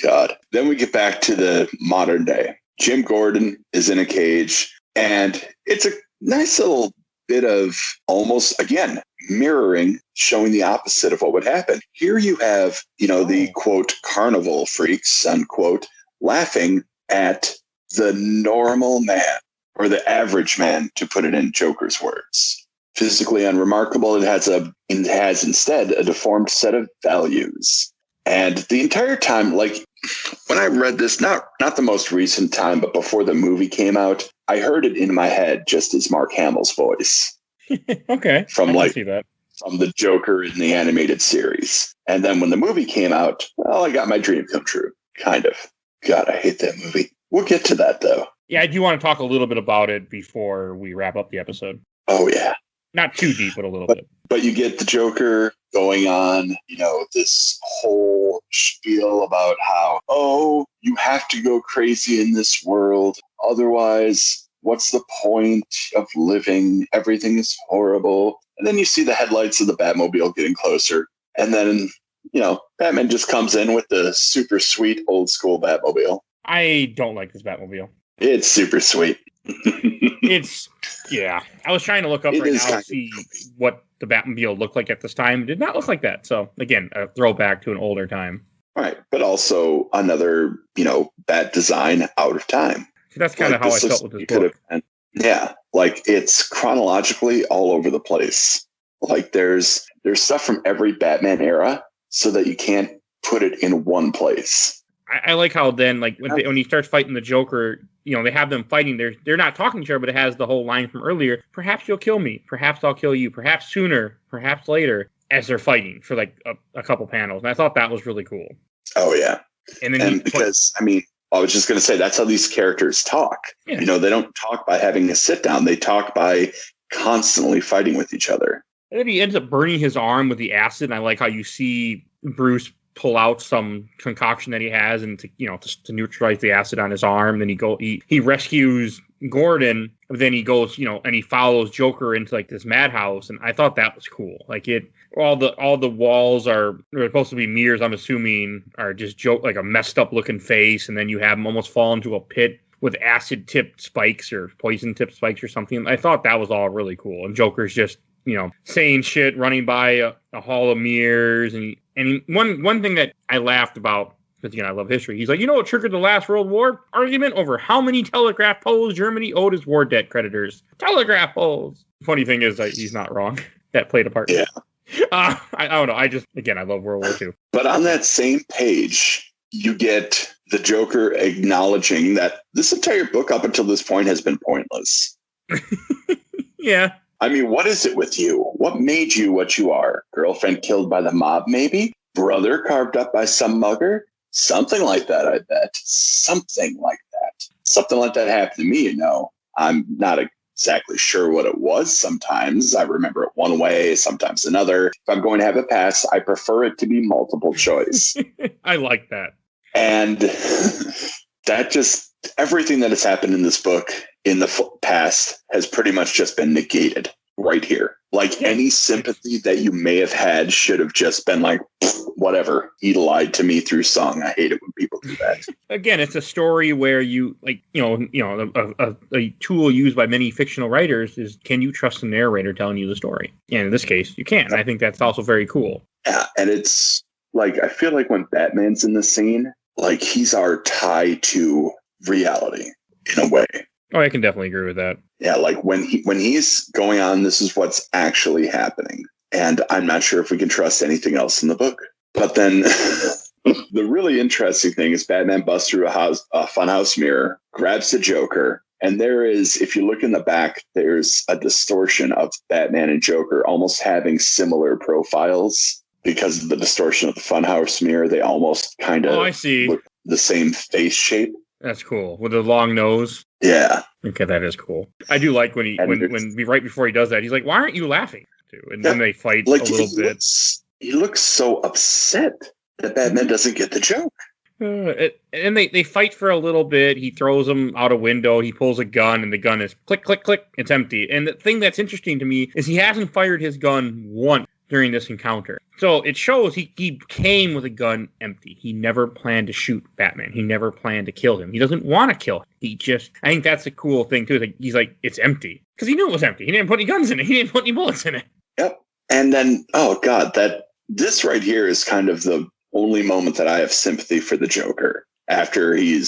God. Then we get back to the modern day. Jim Gordon is in a cage, and it's a nice little bit of almost, again, mirroring, showing the opposite of what would happen. Here you have, the, quote, carnival freaks, unquote, laughing at the normal man, or the average man, to put it in Joker's words. Physically unremarkable, it has instead a deformed set of values. And the entire time, like, when I read this, not the most recent time, but before the movie came out, I heard it in my head just as Mark Hamill's voice. Okay. From see that. From the Joker in the animated series. And then when the movie came out, well, I got my dream come true. Kind of. God, I hate that movie. We'll get to that, though. Yeah, I do want to talk a little bit about it before we wrap up the episode. Oh, yeah. Not too deep, but a little bit. But you get the Joker going on, this whole spiel about how, you have to go crazy in this world. Otherwise, what's the point of living? Everything is horrible. And then you see the headlights of the Batmobile getting closer. And then, Batman just comes in with the super sweet old school Batmobile. I don't like this Batmobile. It's super sweet. Yeah. I was trying to look up right now to see what the Batmobile looked like at this time. It did not look like that. So, again, a throwback to an older time. Right. But also another, Bat design out of time. That's kind of how I felt with this book. Yeah. Like, it's chronologically all over the place. Like, there's stuff from every Batman era so that you can't put it in one place. I like how then, like, when he starts fighting the Joker, they have them fighting. They're not talking to each other, but it has the whole line from earlier. Perhaps you'll kill me. Perhaps I'll kill you. Perhaps sooner. Perhaps later. As they're fighting for like a couple panels, and I thought that was really cool. Oh yeah, and then I was just going to say that's how these characters talk. Yeah. They don't talk by having a sit down. They talk by constantly fighting with each other. And then he ends up burning his arm with the acid. And I like how you see Bruce pull out some concoction that he has and to neutralize the acid on his arm. Then he rescues Gordon. Then he goes, and he follows Joker into like this madhouse. And I thought that was cool. Like all the walls are supposed to be mirrors. I'm assuming are just like a messed up looking face. And then you have him almost fall into a pit with acid tipped spikes or poison tipped spikes or something. I thought that was all really cool. And Joker's just, saying shit, running by a hall of mirrors. And one thing that I laughed about, because I love history, he's like, what triggered the last World War? Argument over how many telegraph poles Germany owed its war debt creditors. Telegraph poles. Funny thing is that he's not wrong. That played a part. Yeah. I don't know. I love World War II. But on that same page, you get the Joker acknowledging that this entire book up until this point has been pointless. Yeah. I mean, what is it with you? What made you what you are? Girlfriend killed by the mob, maybe? Brother carved up by some mugger? Something like that, I bet. Something like that. Something like that happened to me, I'm not exactly sure what it was sometimes. I remember it one way, sometimes another. If I'm going to have a pass, I prefer it to be multiple choice. I like that. And that just, everything that has happened in this book in the past has pretty much just been negated right here. Like any sympathy that you may have had should have just been like, whatever, he lied to me through song. I hate it when people do that. Again, it's a story where you like, a tool used by many fictional writers is, can you trust the narrator telling you the story? And in this case, you can. I think that's also very cool. Yeah, and it's like, I feel like when Batman's in the scene, like he's our tie to reality in a way. Oh, I can definitely agree with that. Yeah, like when he's going on, this is what's actually happening. And I'm not sure if we can trust anything else in the book. But then the really interesting thing is Batman busts through a funhouse mirror, grabs the Joker, and there is, if you look in the back, there's a distortion of Batman and Joker almost having similar profiles. Because of the distortion of the funhouse mirror, they almost kind of look the same face shape. That's cool. With a long nose. Yeah. Okay, that is cool. I do like when right before he does that, he's like, "Why aren't you laughing?" And then they fight a little bit. He looks so upset that Batman doesn't get the joke. And they fight for a little bit. He throws him out a window. He pulls a gun, and the gun is click, click, click. It's empty. And the thing that's interesting to me is he hasn't fired his gun once during this encounter. So it shows he came with a gun empty. He never planned to shoot Batman. He never planned to kill him. He doesn't want to kill him. I think that's a cool thing too. He's like, it's empty. Because he knew it was empty. He didn't put any guns in it. He didn't put any bullets in it. Yep. And then, oh God, this right here is kind of the only moment that I have sympathy for the Joker. After he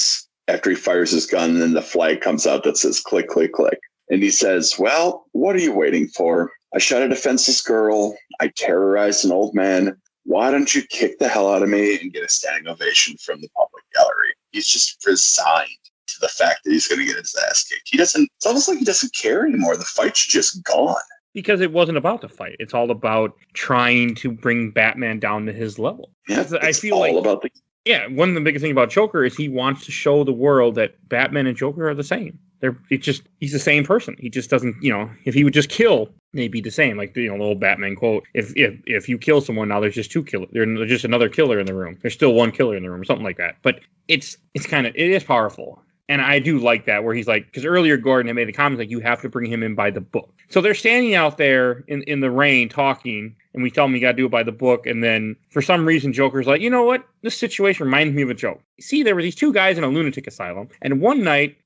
fires his gun and then the flag comes out that says click, click, click. And he says, well, what are you waiting for? I shot a defenseless girl. I terrorized an old man. Why don't you kick the hell out of me and get a standing ovation from the public gallery? He's just resigned to the fact that he's going to get his ass kicked. It's almost like he doesn't care anymore. The fight's just gone. Because it wasn't about the fight. It's all about trying to bring Batman down to his level. Yeah, I feel all about one of the biggest things about Joker is he wants to show the world that Batman and Joker are the same. He's the same person. He just doesn't, if he would just kill, they'd be the same. Like the old Batman quote: "If you kill someone now, there's just two killers. There's just another killer in the room. There's still one killer in the room, or something like that." But it is powerful, and I do like that where he's like, because earlier Gordon had made the comments like, you have to bring him in by the book. So they're standing out there in the rain talking, and we tell them you got to do it by the book. And then for some reason, Joker's like, you know what? This situation reminds me of a joke. See, there were these two guys in a lunatic asylum, and one night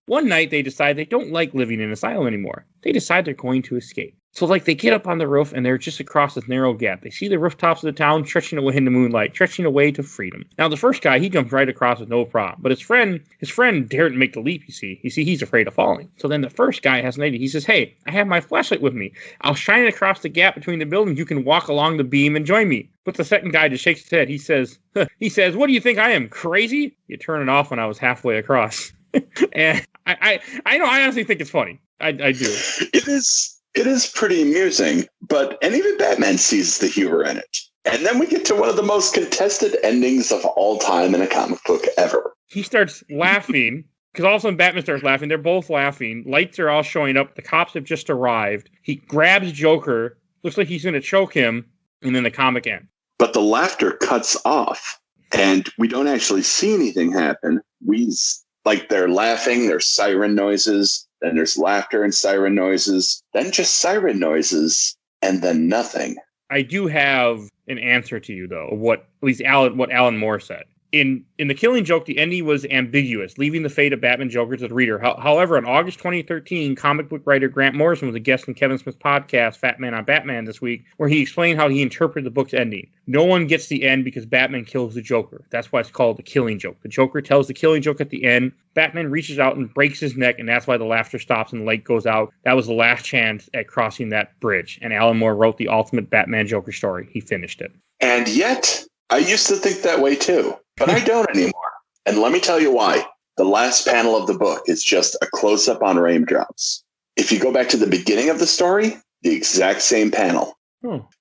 they decide they don't like living in an asylum anymore. They decide they're going to escape. So, they get up on the roof, and they're just across this narrow gap. They see the rooftops of the town stretching away in the moonlight, stretching away to freedom. Now, the first guy, he jumped right across with no problem. But his friend daren't make the leap, you see. He's afraid of falling. So then the first guy has an idea. He says, hey, I have my flashlight with me. I'll shine it across the gap between the buildings. You can walk along the beam and join me. But the second guy just shakes his head. He says, what do you think I am, crazy? You turn it off when I was halfway across. And I know, I honestly think it's funny. I do. It is pretty amusing, and even Batman sees the humor in it. And then we get to one of the most contested endings of all time in a comic book ever. He starts laughing, because all of a sudden Batman starts laughing. They're both laughing. Lights are all showing up. The cops have just arrived. He grabs Joker, looks like he's going to choke him, and then the comic ends. But the laughter cuts off, and we don't actually see anything happen. They're laughing, there's siren noises, then there's laughter and siren noises, then just siren noises, and then nothing. I do have an answer to you, though, what Alan Moore said. In The Killing Joke, the ending was ambiguous, leaving the fate of Batman Joker to the reader. However, in August 2013, comic book writer Grant Morrison was a guest on Kevin Smith's podcast, Fat Man on Batman, this week, where he explained how he interpreted the book's ending. No one gets the end because Batman kills the Joker. That's why it's called The Killing Joke. The Joker tells the killing joke at the end. Batman reaches out and breaks his neck, and that's why the laughter stops and the light goes out. That was the last chance at crossing that bridge. And Alan Moore wrote the ultimate Batman Joker story. He finished it. And yet, I used to think that way too. But I don't anymore. And let me tell you why. The last panel of the book is just a close-up on raindrops. If you go back to the beginning of the story, the exact same panel.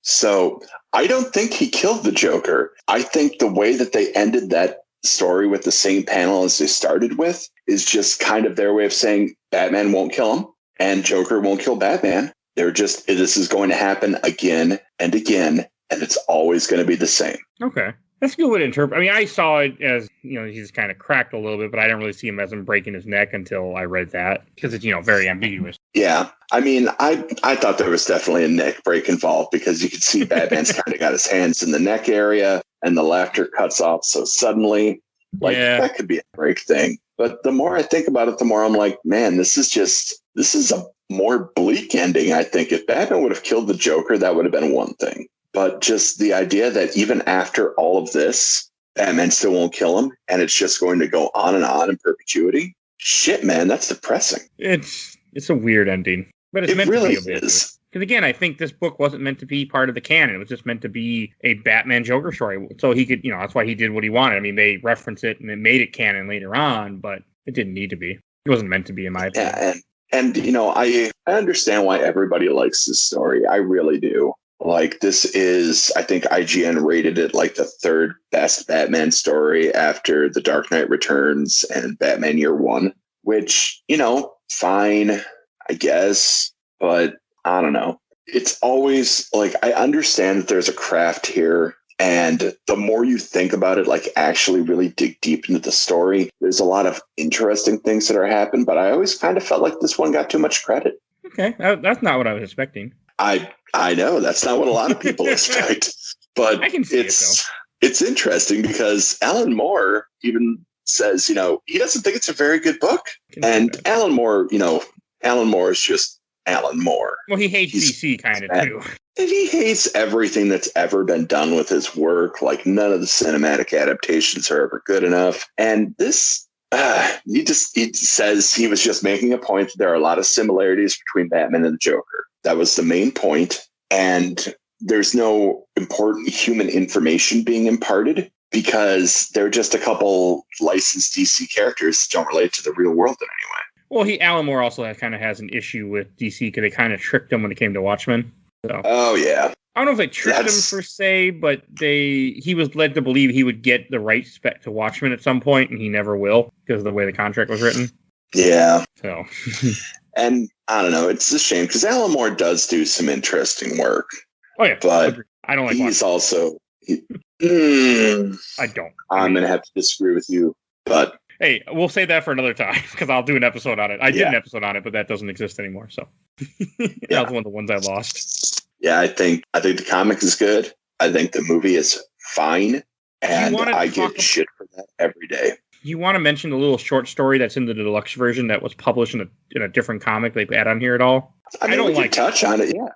So I don't think he killed the Joker. I think the way that they ended that story with the same panel as they started with is just kind of their way of saying Batman won't kill him and Joker won't kill Batman. This is going to happen again and again, and it's always going to be the same. Okay. That's a good way to interpret. I mean, I saw it as, he's kind of cracked a little bit, but I didn't really see him as him breaking his neck until I read that because it's, very ambiguous. Yeah. I mean, I thought there was definitely a neck break involved because you could see Batman's kind of got his hands in the neck area and the laughter cuts off so suddenly. That could be a break thing. But the more I think about it, the more I'm like, man, this is a more bleak ending. I think if Batman would have killed the Joker, that would have been one thing. But just the idea that even after all of this, Batman still won't kill him, and it's just going to go on in perpetuity. Shit, man, that's depressing. It's a weird ending, but it's meant really to be a bit. Is. Because again, I think this book wasn't meant to be part of the canon. It was just meant to be a Batman Joker story. So he could, that's why he did what he wanted. I mean, they reference it and it made it canon later on, but it didn't need to be. It wasn't meant to be, in my opinion. Yeah, and I understand why everybody likes this story. I really do. This is, I think IGN rated it like the third best Batman story after The Dark Knight Returns and Batman Year One, which, fine, I guess, but I don't know. It's always I understand that there's a craft here. And the more you think about it, actually really dig deep into the story, there's a lot of interesting things that are happening. But I always kind of felt like this one got too much credit. Okay, that's not what I was expecting. I know that's not what a lot of people expect, but I can see it's interesting because Alan Moore even says, he doesn't think it's a very good book. And Alan Moore is just Alan Moore. Well, he hates DC kind of too. And he hates everything that's ever been done with his work. None of the cinematic adaptations are ever good enough. And this, he says he was just making a point that there are a lot of similarities between Batman and the Joker. That was the main point. And there's no important human information being imparted because they're just a couple licensed DC characters that don't relate to the real world in any way. Well, Alan Moore also has an issue with DC because they kind of tricked him when it came to Watchmen. So. Oh, yeah. I don't know if they tricked him per se, but he was led to believe he would get the rights back to Watchmen at some point, and he never will because of the way the contract was written. Yeah. So. And I don't know. It's a shame because Alan Moore does do some interesting work. Oh, yeah. But I don't like he's Watchmen. Also... I don't. I'm going to have to disagree with you, but... Hey, we'll save that for another time because I'll do an episode on it. I did an episode on it, but that doesn't exist anymore. So that was one of the ones I lost. Yeah, I think the comic is good. I think the movie is fine, and I get shit for that every day. You want to mention the little short story that's in the deluxe version that was published in a different comic they add on here at all? I mean, we can touch on it. Yeah,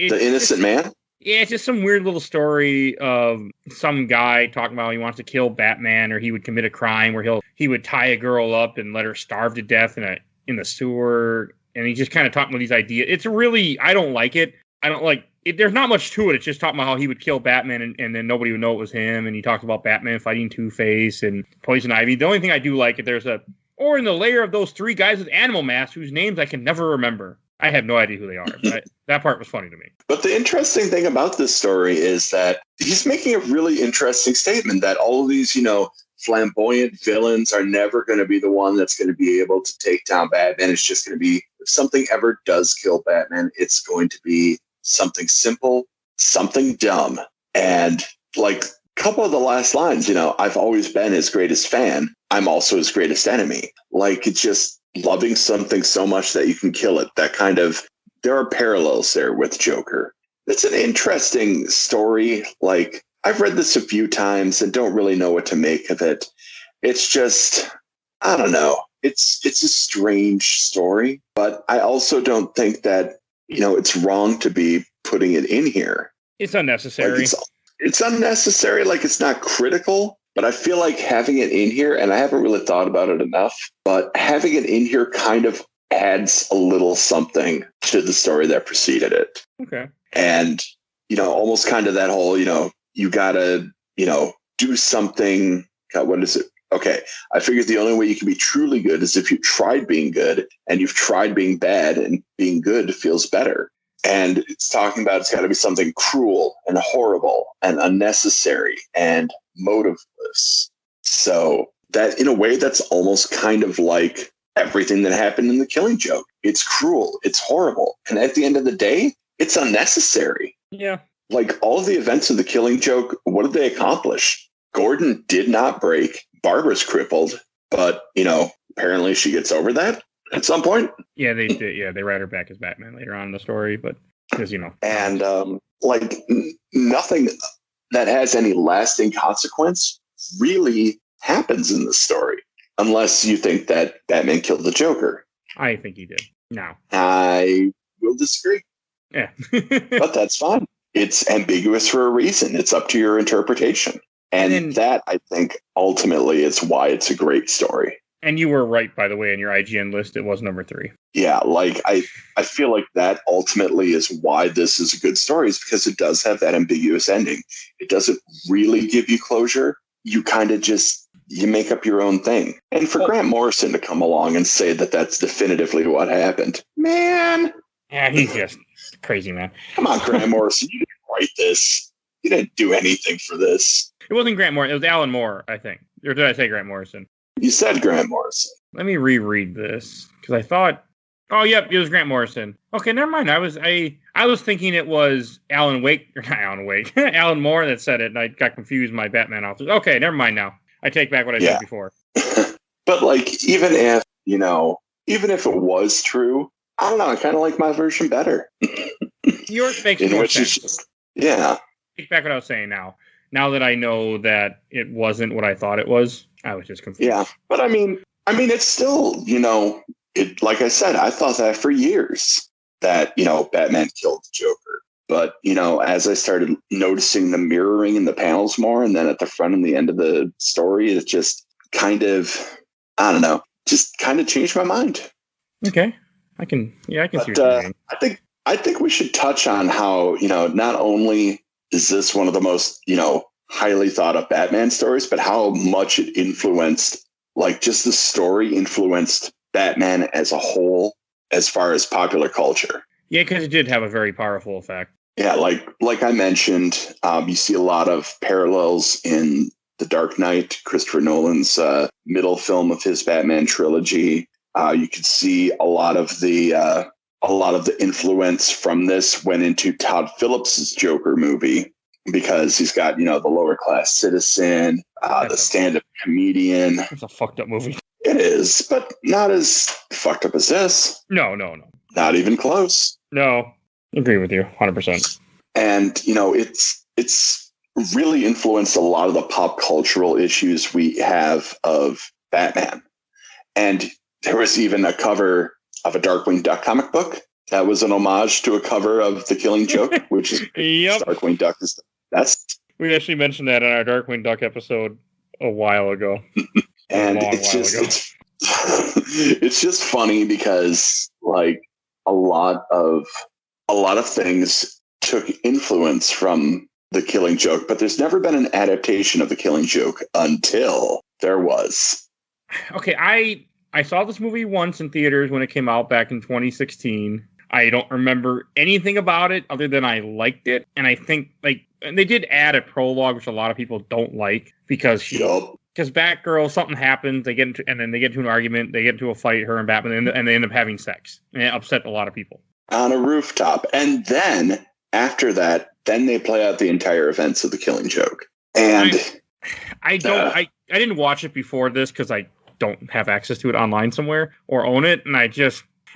The Innocent Man. Yeah, it's just some weird little story of some guy talking about how he wants to kill Batman, or he would commit a crime where he would tie a girl up and let her starve to death in the sewer, and he's just kind of talking about these ideas. It's really, I don't like it. I don't like it. There's not much to it. It's just talking about how he would kill Batman, and then nobody would know it was him. And he talks about Batman fighting Two-Face and Poison Ivy. The only thing I do like is or in the layer of those three guys with animal masks whose names I can never remember. I have no idea who they are. But that part was funny to me. But the interesting thing about this story is that he's making a really interesting statement that all of these, flamboyant villains are never going to be the one that's going to be able to take down Batman. It's just going to be, if something ever does kill Batman, it's going to be something simple, something dumb. And like a couple of the last lines, I've always been his greatest fan. I'm also his greatest enemy. Like, it's just loving something so much that you can kill it. That kind of, there are parallels there with Joker. It's an interesting story. Like, I've read this a few times and don't really know what to make of it. It's just, I don't know. It's a strange story, but I also don't think that, it's wrong to be putting it in here. It's unnecessary. Like, it's unnecessary. Like, it's not critical, but I feel like having it in here, and I haven't really thought about it enough, but having it in here kind of adds a little something to the story that preceded it. Okay. And, almost kind of that whole, you gotta, do something. God, what is it? Okay. I figured the only way you can be truly good is if you tried being good, and you've tried being bad, and being good feels better. And it's talking about it's got to be something cruel and horrible and unnecessary and motiveless. So that, in a way, that's almost kind of like everything that happened in The Killing Joke. It's cruel. It's horrible. And at the end of the day, it's unnecessary. Yeah. Like, all of the events of The Killing Joke, what did they accomplish? Gordon did not break. Barbara's crippled. But, apparently she gets over that at some point. Yeah, they did. Yeah, they write her back as Batman later on in the story, but because and nothing that has any lasting consequence really happens in the story, unless you think that Batman killed the Joker. I think he did. No, I will disagree. Yeah, but that's fine. It's ambiguous for a reason. It's up to your interpretation, and that, I think, ultimately is why it's a great story. And you were right, by the way, in your IGN list. It was number 3. Yeah, like I feel like that ultimately is why this is a good story, is because it does have that ambiguous ending. It doesn't really give you closure. You kind of you make up your own thing. And for Grant Morrison to come along and say that that's definitively what happened, man. Yeah, he's just crazy, man. Come on, Grant Morrison. You didn't write this. You didn't do anything for this. It wasn't Grant Morrison. It was Alan Moore, I think. Or did I say Grant Morrison? You said Grant Morrison. Let me reread this because I thought, oh, yep, it was Grant Morrison. Okay, never mind. I was thinking it was Alan Moore that said it, and I got confused. My Batman office. Okay, never mind. Now I take back what I said before. But like, even if it was true, I don't know. I kind of like my version better. Yours makes more sense. Take back what I was saying now. Now that I know that it wasn't what I thought it was, I was just confused. Yeah, but I mean, it's still, it. Like I said, I thought that for years that Batman killed the Joker. But as I started noticing the mirroring in the panels more, and then at the front and the end of the story, it just kind of, I don't know, just kind of changed my mind. Okay, I can see what you're saying. I think we should touch on how not only is this one of the most, highly thought of Batman stories, but how much it influenced, like, just the story influenced Batman as a whole, as far as popular culture. Yeah, because it did have a very powerful effect. Yeah, like I mentioned, you see a lot of parallels in The Dark Knight, Christopher Nolan's middle film of his Batman trilogy. You could see a lot of the influence from this went into Todd Phillips's Joker movie, because he's got, the lower class citizen, the stand-up comedian. It's a fucked up movie. It is, but not as fucked up as this. No. Not even close. No, agree with you 100%. And, it's really influenced a lot of the pop cultural issues we have of Batman. And there was even a cover of a Darkwing Duck comic book that was an homage to a cover of The Killing Joke, which is Darkwing Duck. We actually mentioned that in our Darkwing Duck episode a while ago. And it's just funny because, like, a lot of things took influence from The Killing Joke, but there's never been an adaptation of The Killing Joke until there was. Okay, I saw this movie once in theaters when it came out back in 2016. I don't remember anything about it other than I liked it. And I think, and they did add a prologue, which a lot of people don't like, because Batgirl, something happens, they get into an argument, they get into a fight, her and Batman, and they end up having sex. And it upset a lot of people. On a rooftop. And then after that, then they play out the entire events of the Killing Joke. And I didn't watch it before this because I don't have access to it online somewhere or own it, and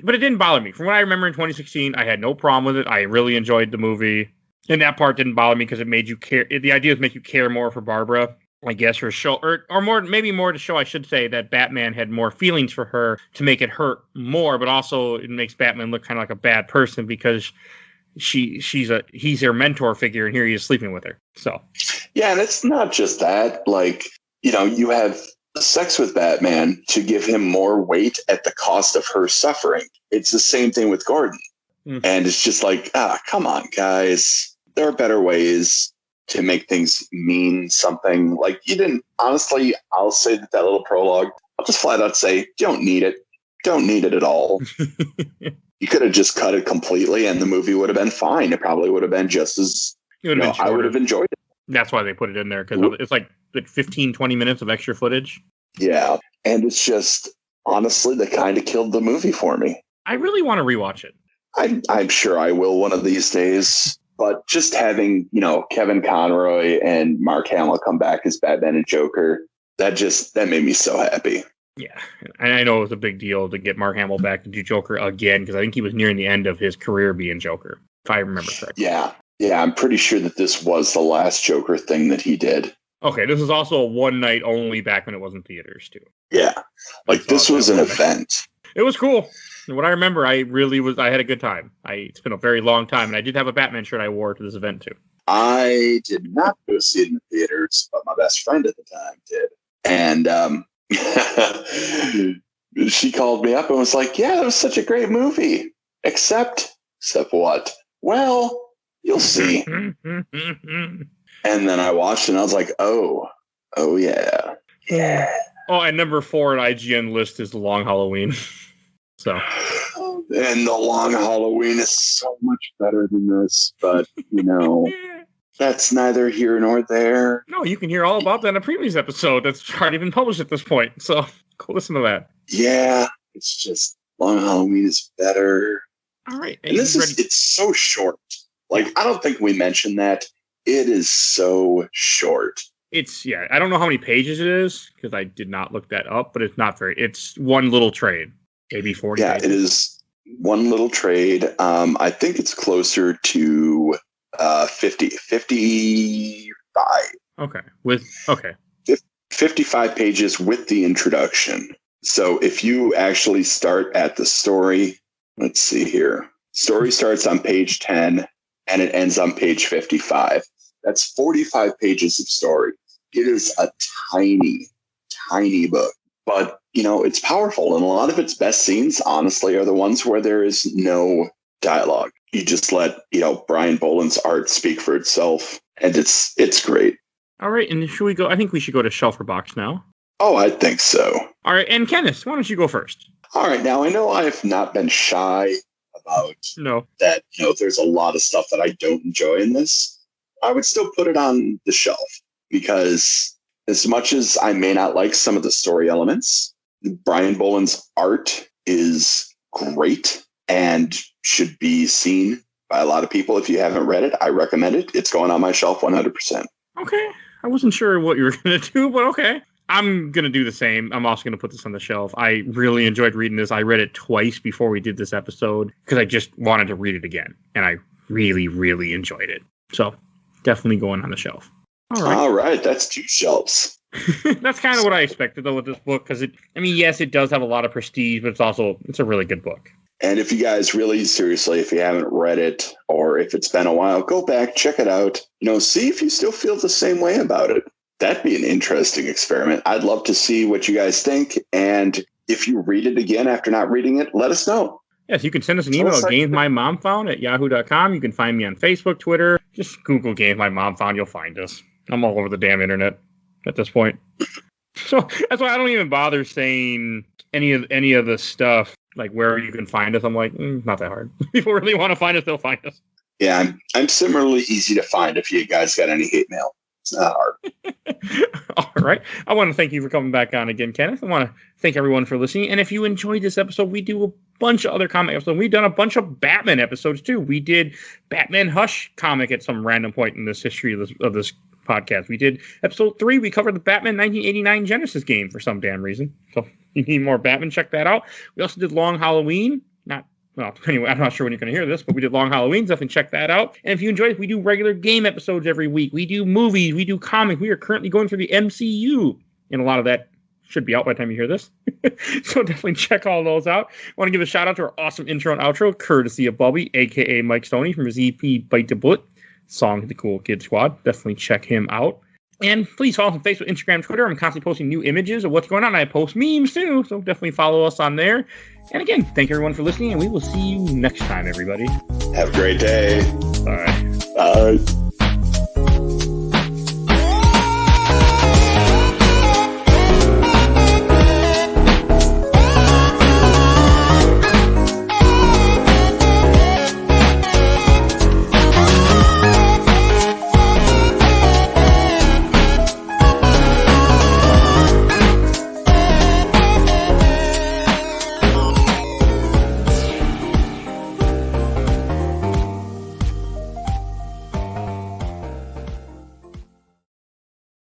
but it didn't bother me. From what I remember in 2016, I had no problem with it. I really enjoyed the movie, and that part didn't bother me because it made you care. The idea is make you care more for Barbara, I guess, or show, or more, maybe more to show, I should say, that Batman had more feelings for her to make it hurt more, but also it makes Batman look kind of like a bad person because he's her mentor figure, and here he is sleeping with her. So yeah, and it's not just that. Like, you have sex with Batman to give him more weight at the cost of her suffering. It's the same thing with Gordon. And it's just like, come on, guys. There are better ways to make things mean something. Like, you didn't, honestly, I'll say that little prologue, I'll just flat out say, you don't need it. Don't need it at all. You could have just cut it completely and the movie would have been fine. It probably would have been just as, I would have enjoyed it. That's why they put it in there, because it's like 15, 20 minutes of extra footage. Yeah. And it's just, honestly, that kind of killed the movie for me. I really want to rewatch it. I'm sure I will one of these days. But just having, Kevin Conroy and Mark Hamill come back as Batman and Joker, that made me so happy. Yeah. And I know it was a big deal to get Mark Hamill back to do Joker again, because I think he was nearing the end of his career being Joker, if I remember correctly. Yeah. Yeah, I'm pretty sure that this was the last Joker thing that he did. Okay, this is also a one night only back when it was in theaters, too. Yeah. Like, this was an event. It was cool. And what I remember, I had a good time. It's been a very long time, and I did have a Batman shirt I wore to this event, too. I did not go see it in the theaters, but my best friend at the time did. And she called me up and was like, yeah, that was such a great movie. Except what? Well, you'll see. And then I watched it and I was like, oh yeah. Yeah. Oh, and number 4 on IGN list is The Long Halloween. So. And The Long Halloween is so much better than this, but, that's neither here nor there. No, you can hear all about that in a previous episode that's already been published at this point. So go listen to that. Yeah, it's just Long Halloween is better. All right. And it's so short. Like, I don't think we mentioned that. It is so short. I don't know how many pages it is because I did not look that up, but it's one little trade, maybe 40 pages. Yeah, it is one little trade. I think it's closer to 55. Okay. 55 pages with the introduction. So if you actually start at the story, let's see here. Story starts on page 10 and it ends on page 55. That's 45 pages of story. It is a tiny, tiny book, but it's powerful. And a lot of its best scenes, honestly, are the ones where there is no dialogue. You just let, Brian Boland's art speak for itself. And it's great. All right. And should we go? I think we should go to Shelf or Box now. Oh, I think so. All right. And Kenneth, why don't you go first? All right. Now, I know I have not been shy about that. There's a lot of stuff that I don't enjoy in this. I would still put it on the shelf because as much as I may not like some of the story elements, Brian Boland's art is great and should be seen by a lot of people. If you haven't read it, I recommend it. It's going on my shelf 100%. Okay. I wasn't sure what you were going to do, but okay. I'm going to do the same. I'm also going to put this on the shelf. I really enjoyed reading this. I read it twice before we did this episode because I just wanted to read it again. And I really, really enjoyed it. So definitely going on the shelf. All right. That's 2 shelves. That's kind of what I expected, though, with this book. Because, yes, it does have a lot of prestige, but it's a really good book. And if you guys really, seriously, if you haven't read it or if it's been a while, go back, check it out. See if you still feel the same way about it. That'd be an interesting experiment. I'd love to see what you guys think. And if you read it again after not reading it, let us know. Yes, you can send us an email at gamesmymomfound@yahoo.com. You can find me on Facebook, Twitter. Just Google Games My Mom Found. You'll find us. I'm all over the damn internet at this point. So that's why I don't even bother saying any of the stuff, like where you can find us. I'm like, not that hard. If people really want to find us, they'll find us. Yeah, I'm similarly easy to find if you guys got any hate mail. It's not hard. All right. I want to thank you for coming back on again, Kenneth. I want to thank everyone for listening. And if you enjoyed this episode, we do a bunch of other comic episodes. We've done a bunch of Batman episodes, too. We did Batman Hush comic at some random point in this history of this podcast. We did episode 3. We covered the Batman 1989 Genesis game for some damn reason. So if you need more Batman, check that out. We also did Long Halloween. Anyway, I'm not sure when you're going to hear this, but we did Long Halloween. Definitely check that out. And if you enjoy it, we do regular game episodes every week. We do movies. We do comics. We are currently going through the MCU. And a lot of that should be out by the time you hear this. So definitely check all those out. I want to give a shout out to our awesome intro and outro, courtesy of Bubby, a.k.a. Mike Stoney from his EP Bite the Bullet. Song The Cool Kid Squad. Definitely check him out. And please follow us on Facebook, Instagram, Twitter. I'm constantly posting new images of what's going on. I post memes too, so definitely follow us on there. And again, thank everyone for listening, and we will see you next time, everybody. Have a great day. Bye. Bye.